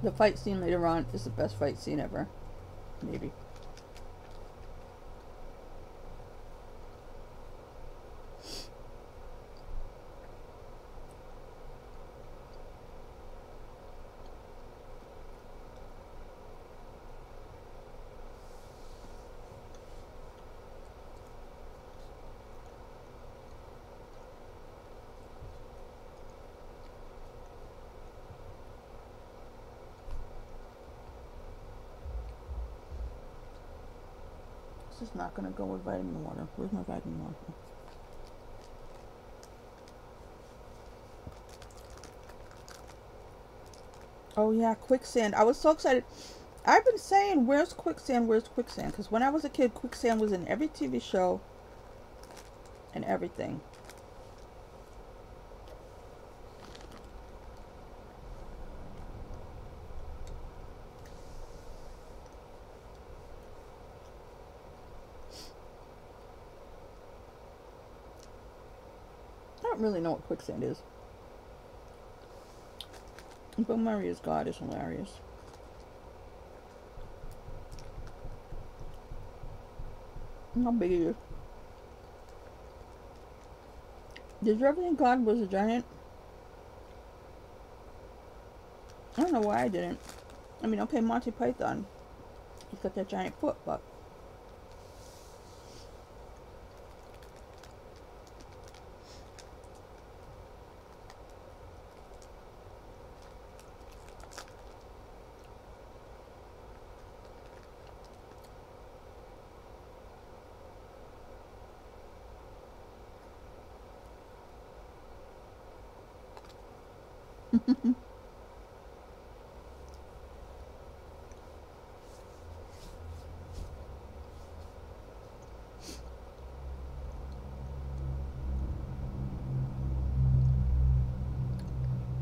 The fight scene later on is the best fight scene ever. Maybe. This is not going to go with vitamin water. Where's my vitamin water? Oh yeah, quicksand. I was so excited. I've been saying, where's quicksand? Where's quicksand? Because when I was a kid, quicksand was in every TV show and everything. I don't really know what quicksand is. Bill Murray as God is hilarious. How big is it? Did you ever think God was a giant? I don't know why I didn't. I mean, okay, Monty Python. He's got that giant foot, but...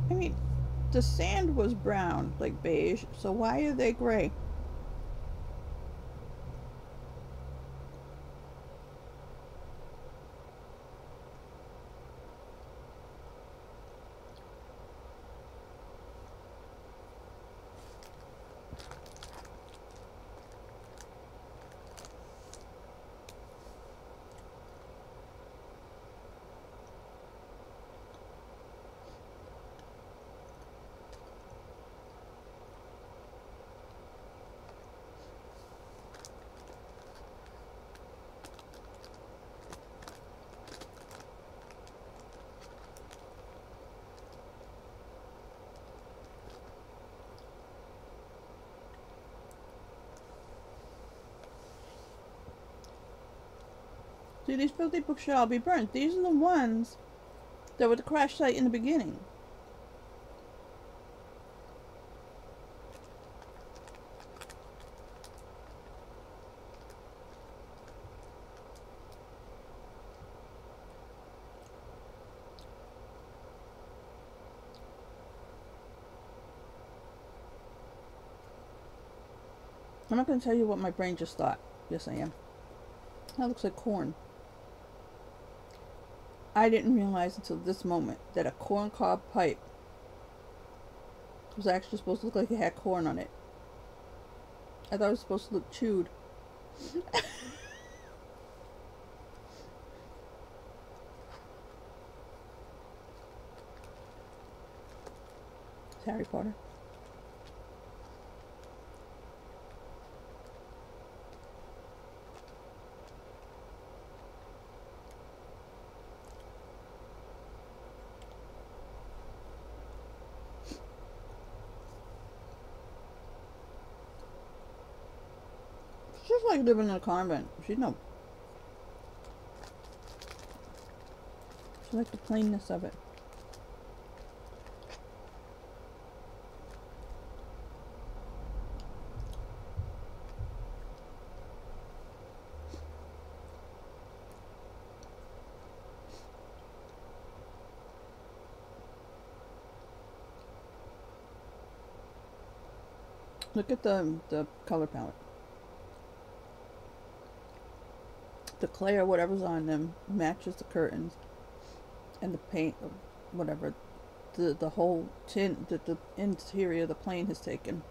I mean, the sand was brown, like beige, so why are they gray? See, these filthy books should all be burnt. These are the ones that were the crash site in the beginning. I'm not going to tell you what my brain just thought. Yes, I am. That looks like corn. I didn't realize until this moment that a corn cob pipe was actually supposed to look like it had corn on it. I thought it was supposed to look chewed. It's Harry Potter. She's like living in a convent. She's no. She likes the plainness of it. Look at the color palette. The clay or whatever's on them matches the curtains and the paint or whatever the whole tint that the interior of the plane has taken.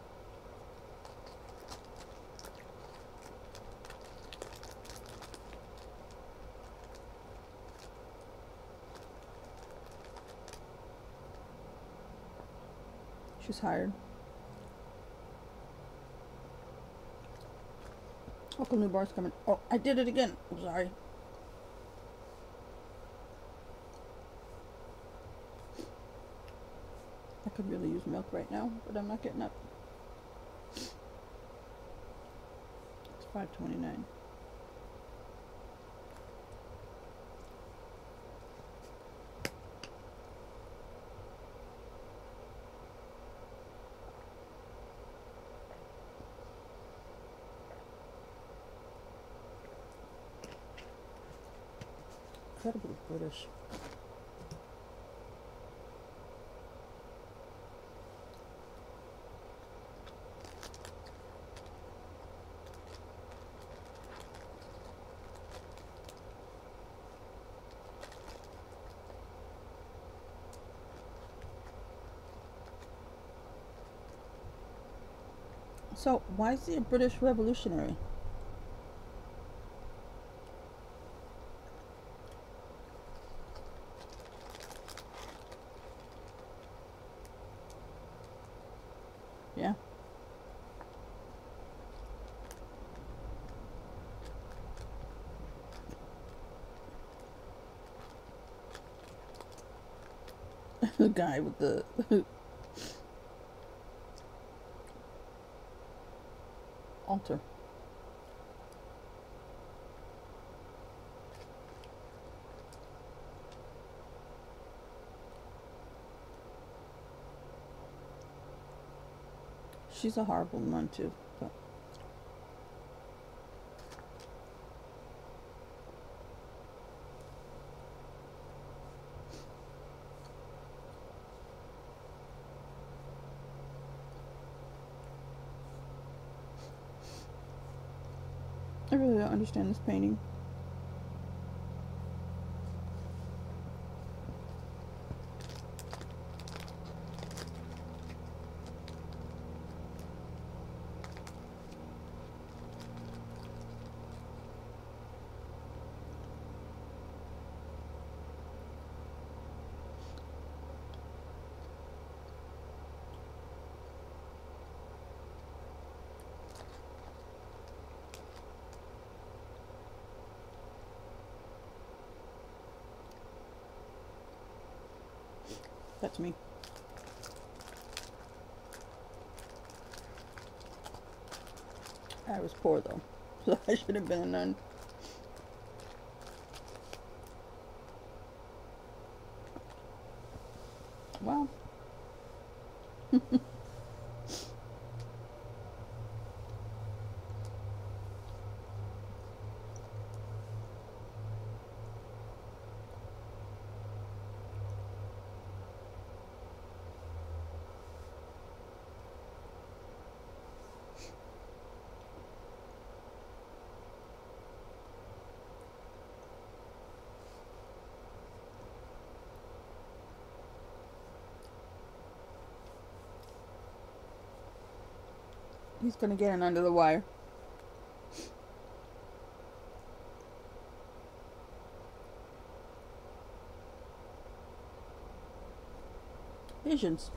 She's hired. Uncle New Bar's coming. Oh, I did it again. I'm sorry. I could really use milk right now, but I'm not getting up. It's 5:29. Incredibly British. So, why is he a British revolutionary? Yeah. The guy with the altar. She's a horrible nun too. But I really don't understand this painting. That's me. I was poor though, so I should have been a nun. Well. He's gonna get in under the wire. Visions.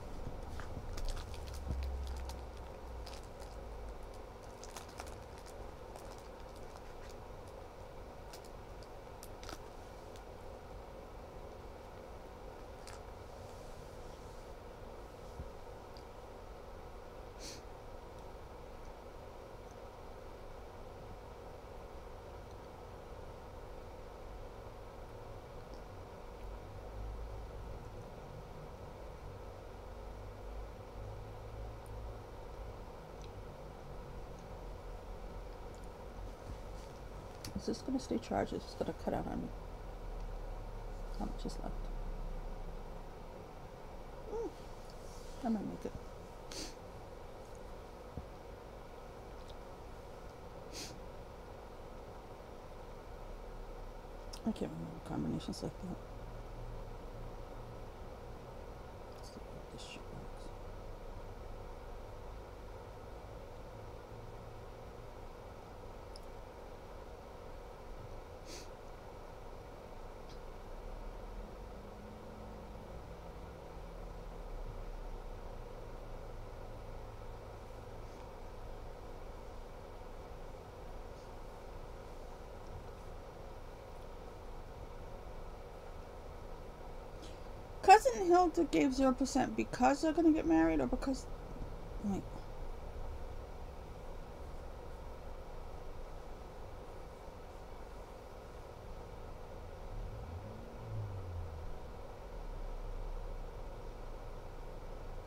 Is this going to stay charged? It's going to cut out on me. How much is left? I might make it. I can't remember combinations like that. Let's see what this shit works. Cousin Hilda gave 0% because they're gonna get married, or because, like,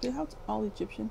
see how it's all Egyptian.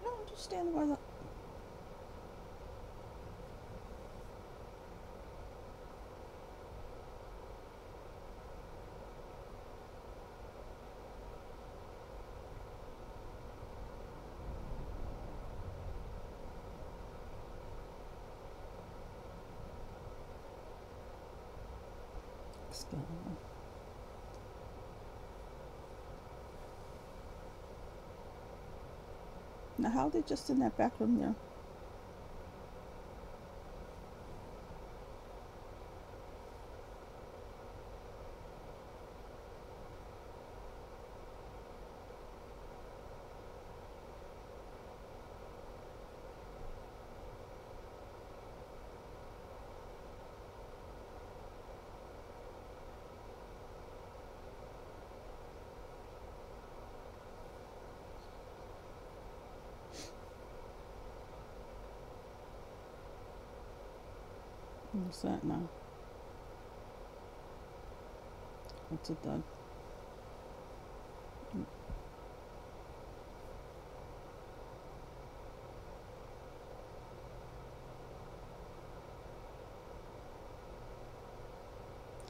I don't understand why the skeleton. Now, how are they just in that back room there? What's that now? What's it done?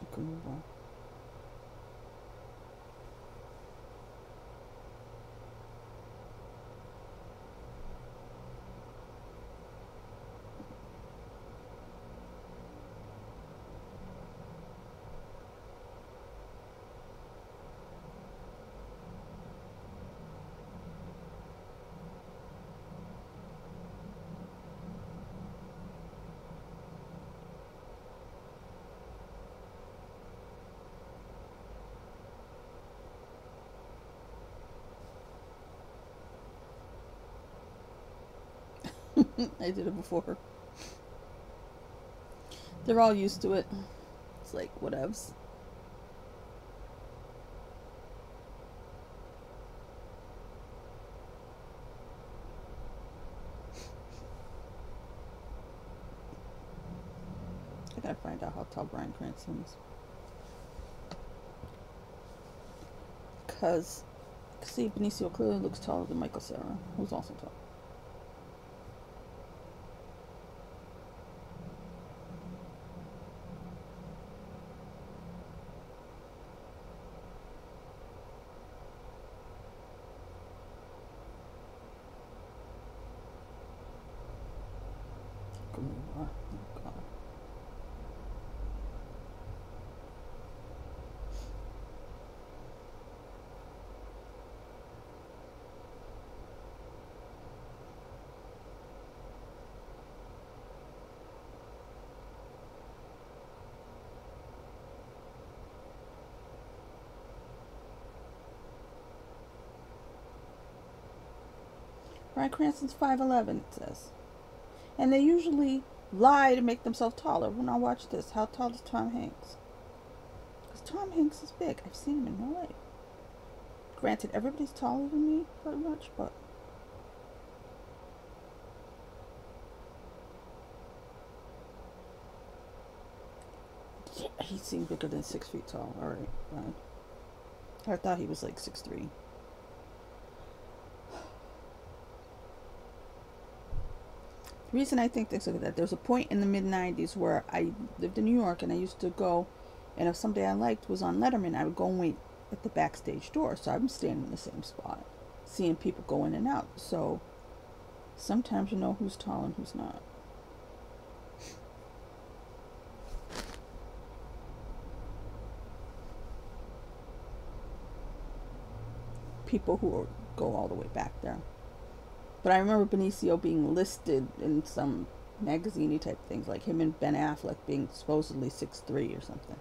I can move on. I did it before. They're all used to it. It's like, whatevs. I gotta find out how tall Bryan Cranston is. Because, see, Benicio clearly looks taller than Michael Cera, who's also tall. Oh, God. Bryan Cranston's 5'11", it says. And they usually lie to make themselves taller. When I watch this, how tall is Tom Hanks? Because Tom Hanks is big. I've seen him in real life. Granted, everybody's taller than me, pretty much, but... yeah, he seemed bigger than 6 feet tall. Alright, fine. I thought he was like 6'3". The reason I think things like that, there's a point in the mid-90s where I lived in New York and I used to go, and if somebody I liked was on Letterman, I would go and wait at the backstage door. So I'm standing in the same spot, seeing people go in and out. So sometimes you know who's tall and who's not. People who go all the way back there. But I remember Benicio being listed in some magazine-y type things, like him and Ben Affleck being supposedly 6'3" or something.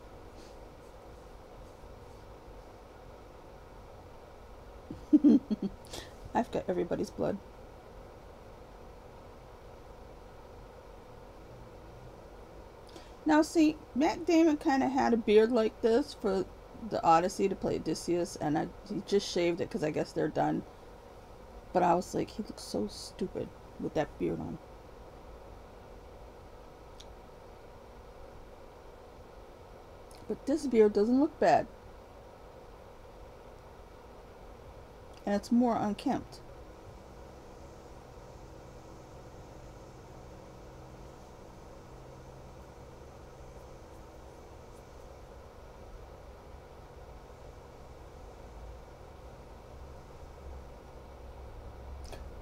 I've got everybody's blood. Now see, Matt Damon kind of had a beard like this for the Odyssey to play Odysseus, and he just shaved it because I guess they're done. But I was like, he looks so stupid with that beard on. But this beard doesn't look bad. And it's more unkempt.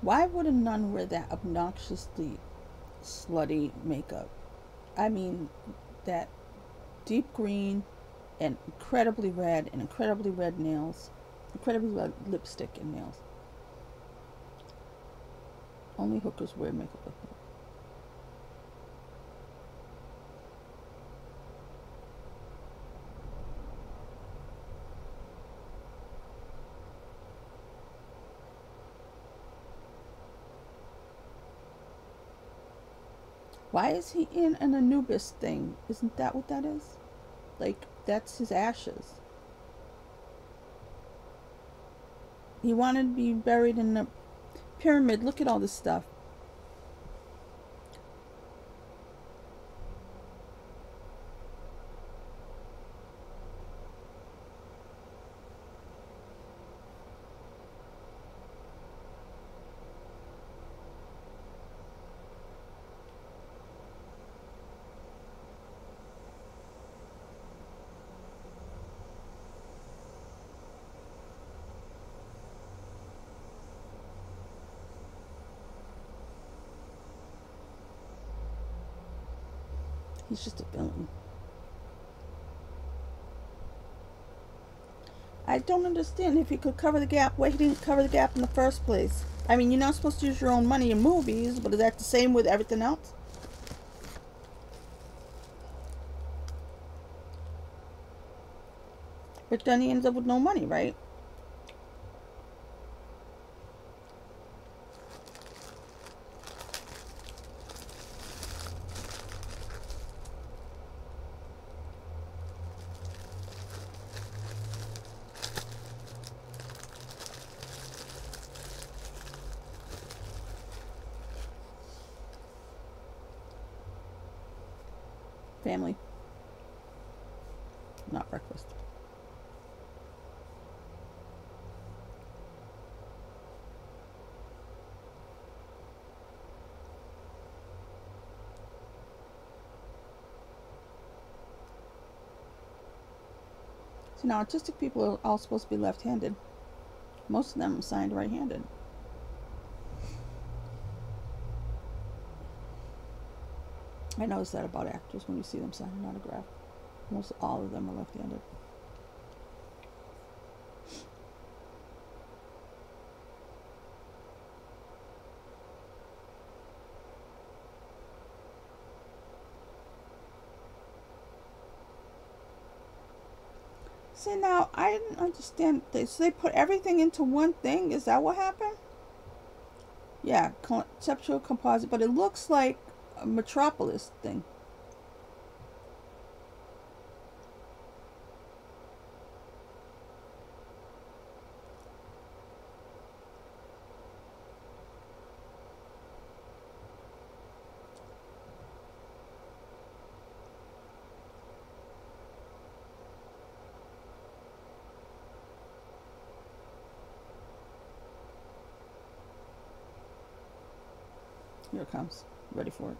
Why would a nun wear that obnoxiously slutty makeup? I mean, that deep green and incredibly red nails. Incredibly red lipstick and nails. Only hookers wear makeup like that. Why is he in an Anubis thing? Isn't that what that is? Like, that's his ashes. He wanted to be buried in a pyramid. Look at all this stuff. He's just a villain. I don't understand. If he could cover the gap, why he didn't cover the gap in the first place? I mean, you're not supposed to use your own money in movies, but is that the same with everything else? But then he ends up with no money, right? family. Not breakfast. So now autistic people are all supposed to be left-handed. Most of them signed right-handed. I notice that about actors when you see them sign an autograph. Most all of them are left-handed. See, now I didn't understand this. So they put everything into one thing. Is that what happened? Yeah, conceptual composite, but it looks like a Metropolis thing. Here it comes. Ready for it.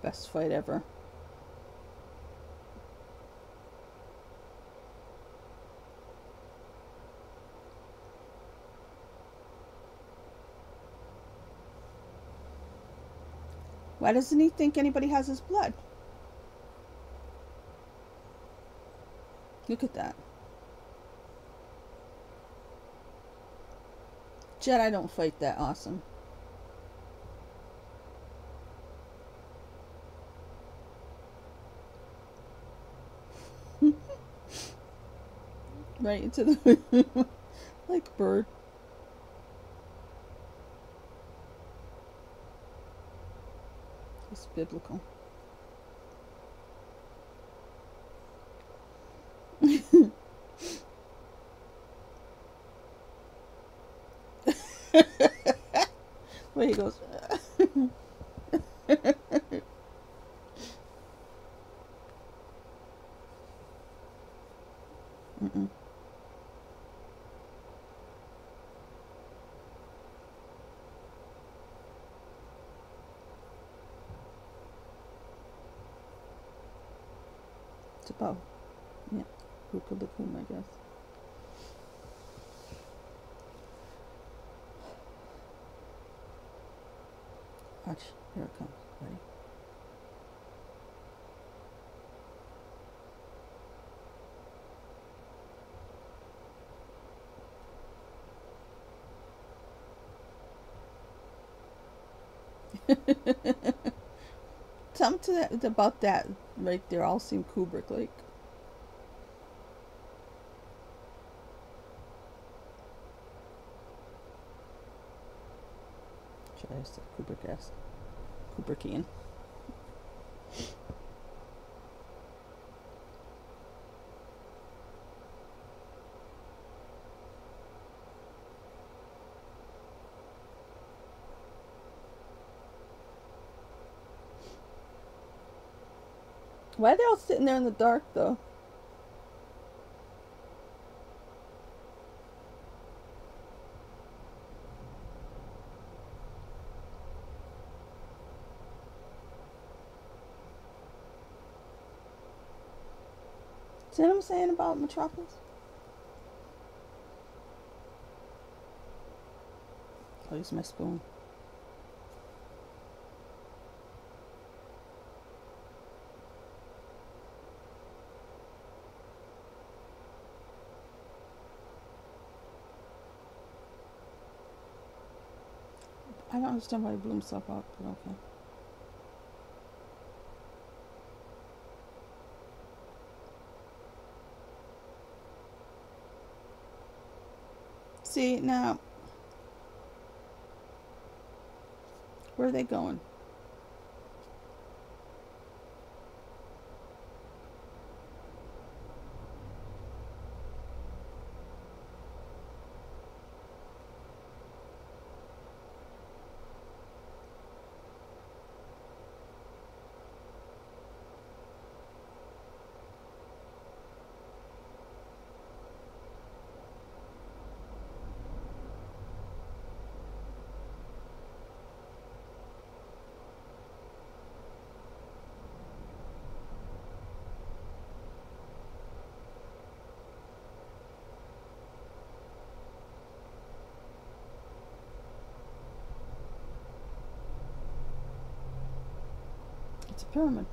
Best fight ever. Why doesn't he think anybody has his blood? Look at that. Jedi don't fight that awesome. Right into the like a bird. It's biblical. Where he goes. Mm-mm. It's above. Yeah. Who could look whom, I guess. Watch. Here it comes. Ready? Something to that, about that right there all seem Kubrick-like. Should I say Kubrick-esque? Kubrickian. Why are they all sitting there in the dark, though? See what I'm saying about Metropolis? I'll use my spoon. I don't understand why he blew himself up, but okay. See, now, where are they going? It's a pyramid.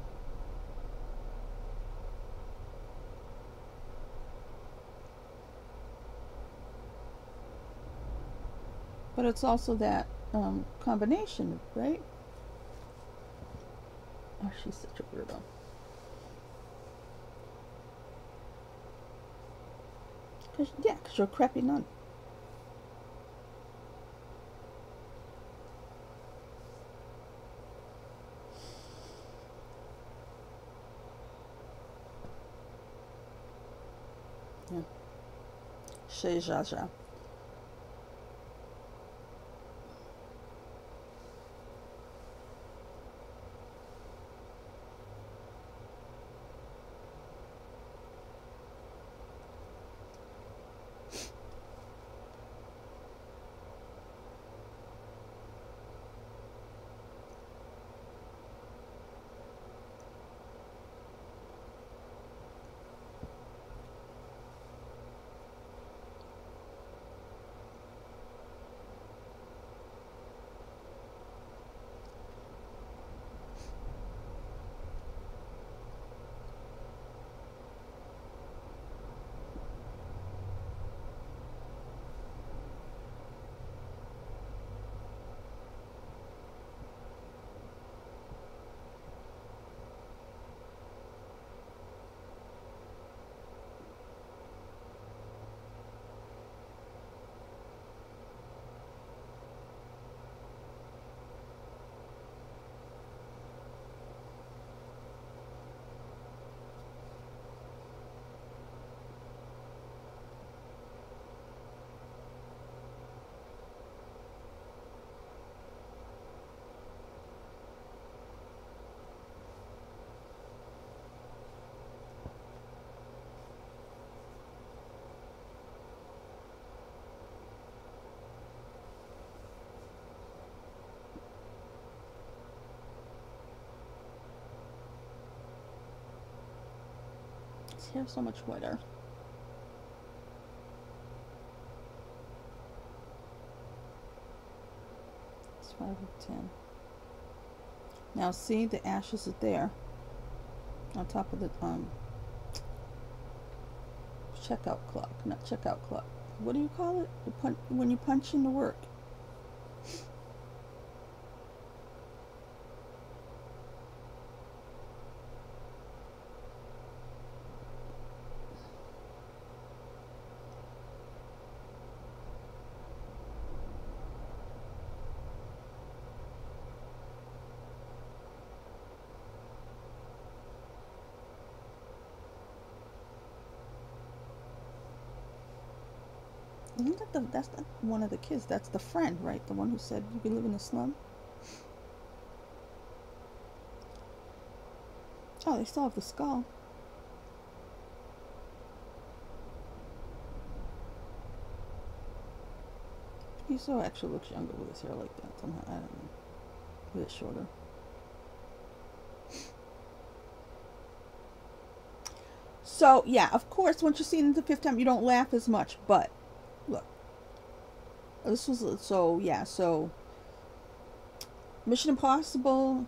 But it's also that combination, right? Oh, she's such a weirdo. Yeah, because you're a crappy nun. Yeah. Chez Jaja. His hair's so much whiter. It's 5 of 10. Now see, the ashes are there on top of the checkout clock. Not checkout clock. What do you call it? When you punch in the work. Isn't that that's not one of the kids? That's the friend, right? The one who said you could live in a slum. Oh, they still have the skull. He still actually looks younger with his hair like that somehow. I don't know. A bit shorter. So yeah, of course, once you've seen it the fifth time, you don't laugh as much. But look, this was so yeah. So Mission Impossible: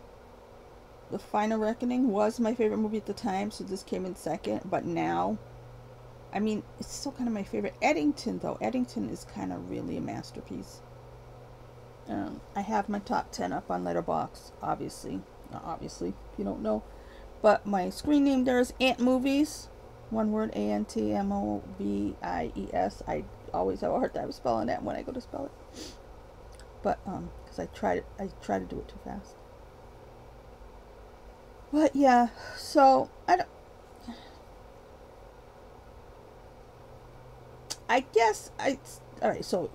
The Final Reckoning was my favorite movie at the time, so this came in second. But now, I mean, it's still kind of my favorite. Eddington, though, Eddington is kind of really a masterpiece. I have my top 10 up on Letterboxd, obviously. Obviously, if you don't know. But my screen name there is Ant Movies. One word, ANTMOVIES. I always have a hard time spelling that when I go to spell it. But because I try to do it too fast. But yeah, so I guess all right. So,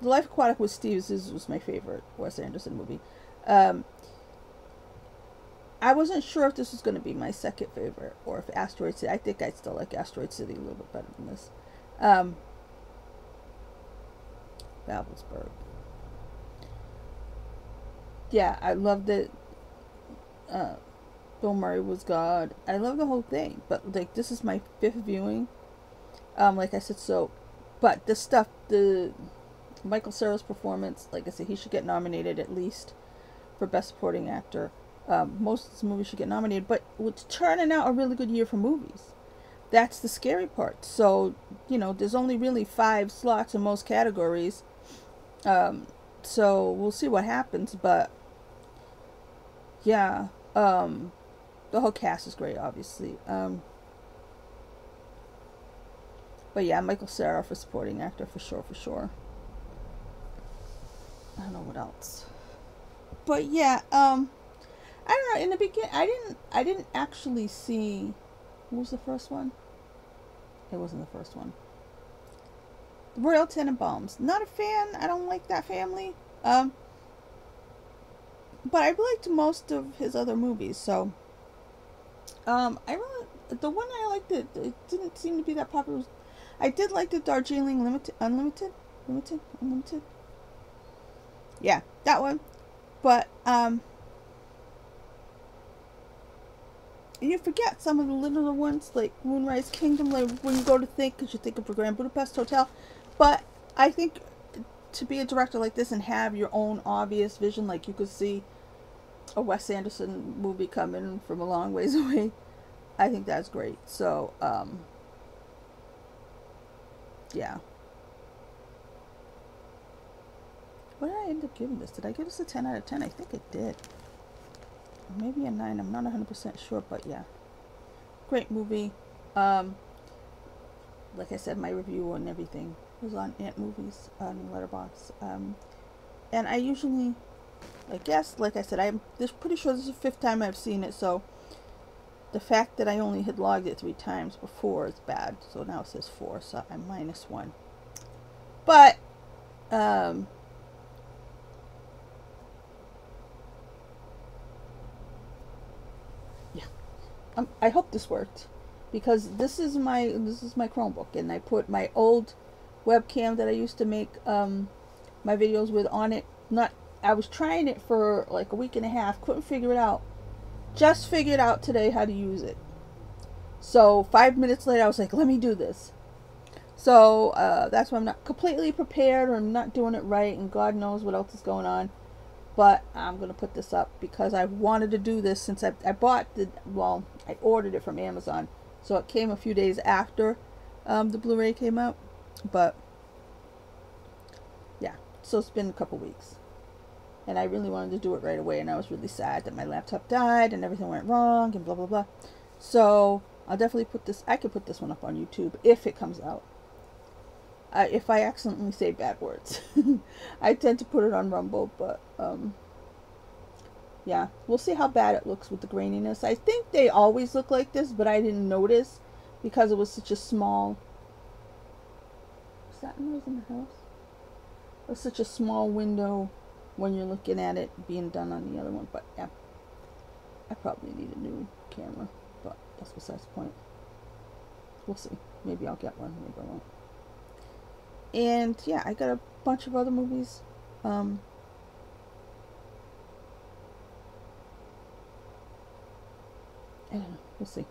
The Life Aquatic with Steve was my favorite Wes Anderson movie. I wasn't sure if this was going to be my second favorite or if Asteroid City. I think I still like Asteroid City a little bit better than this. Babelsberg. Yeah, I loved it. Bill Murray was God. I love the whole thing, but like this is my fifth viewing. Like I said, so, but the stuff, the Michael Cera's performance, like I said, he should get nominated at least for Best Supporting Actor. Most of this movie should get nominated, but it's turning out a really good year for movies. That's the scary part. So, you know, there's only really 5 slots in most categories. So we'll see what happens, but yeah, the whole cast is great, obviously. But yeah, Michael Cera for supporting actor for sure. I don't know what else. But yeah, I don't know. In the beginning, I didn't actually see. What was the first one? It wasn't the first one. The Royal Tenenbaums. Not a fan. I don't like that family. But I liked most of his other movies. So, I really, the one I liked, it didn't seem to be that popular. I did like the Darjeeling Unlimited. Yeah, that one. But you forget some of the littler ones, like Moonrise Kingdom, like when you go to think, because you think of the Grand Budapest Hotel. But I think to be a director like this and have your own obvious vision, like you could see a Wes Anderson movie coming from a long ways away, I think that's great. So, yeah. What did I end up giving this? Did I give this a 10 out of 10? I think I did. Maybe a 9. I'm not 100% sure, but yeah. Great movie. Like I said, my review and everything was on Ant Movies on Letterboxd. And I usually, I guess, like I said, I'm pretty sure this is the 5th time I've seen it, so the fact that I only had logged it 3 times before is bad. So now it says 4, so I'm -1. But, I hope this worked, because this is my Chromebook, and I put my old webcam that I used to make my videos with on it. I was trying it for like a week and a half, couldn't figure it out. Just figured out today how to use it. So 5 minutes later, I was like, let me do this. So that's why I'm not completely prepared, or I'm not doing it right, and God knows what else is going on. But I'm going to put this up because I wanted to do this since I ordered it from Amazon. So it came a few days after the Blu-ray came out. But, yeah. So it's been a couple weeks. And I really wanted to do it right away. And I was really sad that my laptop died and everything went wrong and blah, blah, blah. So I'll definitely put this. I could put this one up on YouTube if it comes out. If I accidentally say bad words. I tend to put it on Rumble, but yeah, we'll see how bad it looks with the graininess. I think they always look like this, but I didn't notice because it was such a small. Is that noise in the house? It was such a small window when you're looking at it being done on the other one. But yeah, I probably need a new camera, but that's besides the point. We'll see. Maybe I'll get one. Maybe I won't. And yeah, I got a bunch of other movies. I don't know. We'll see.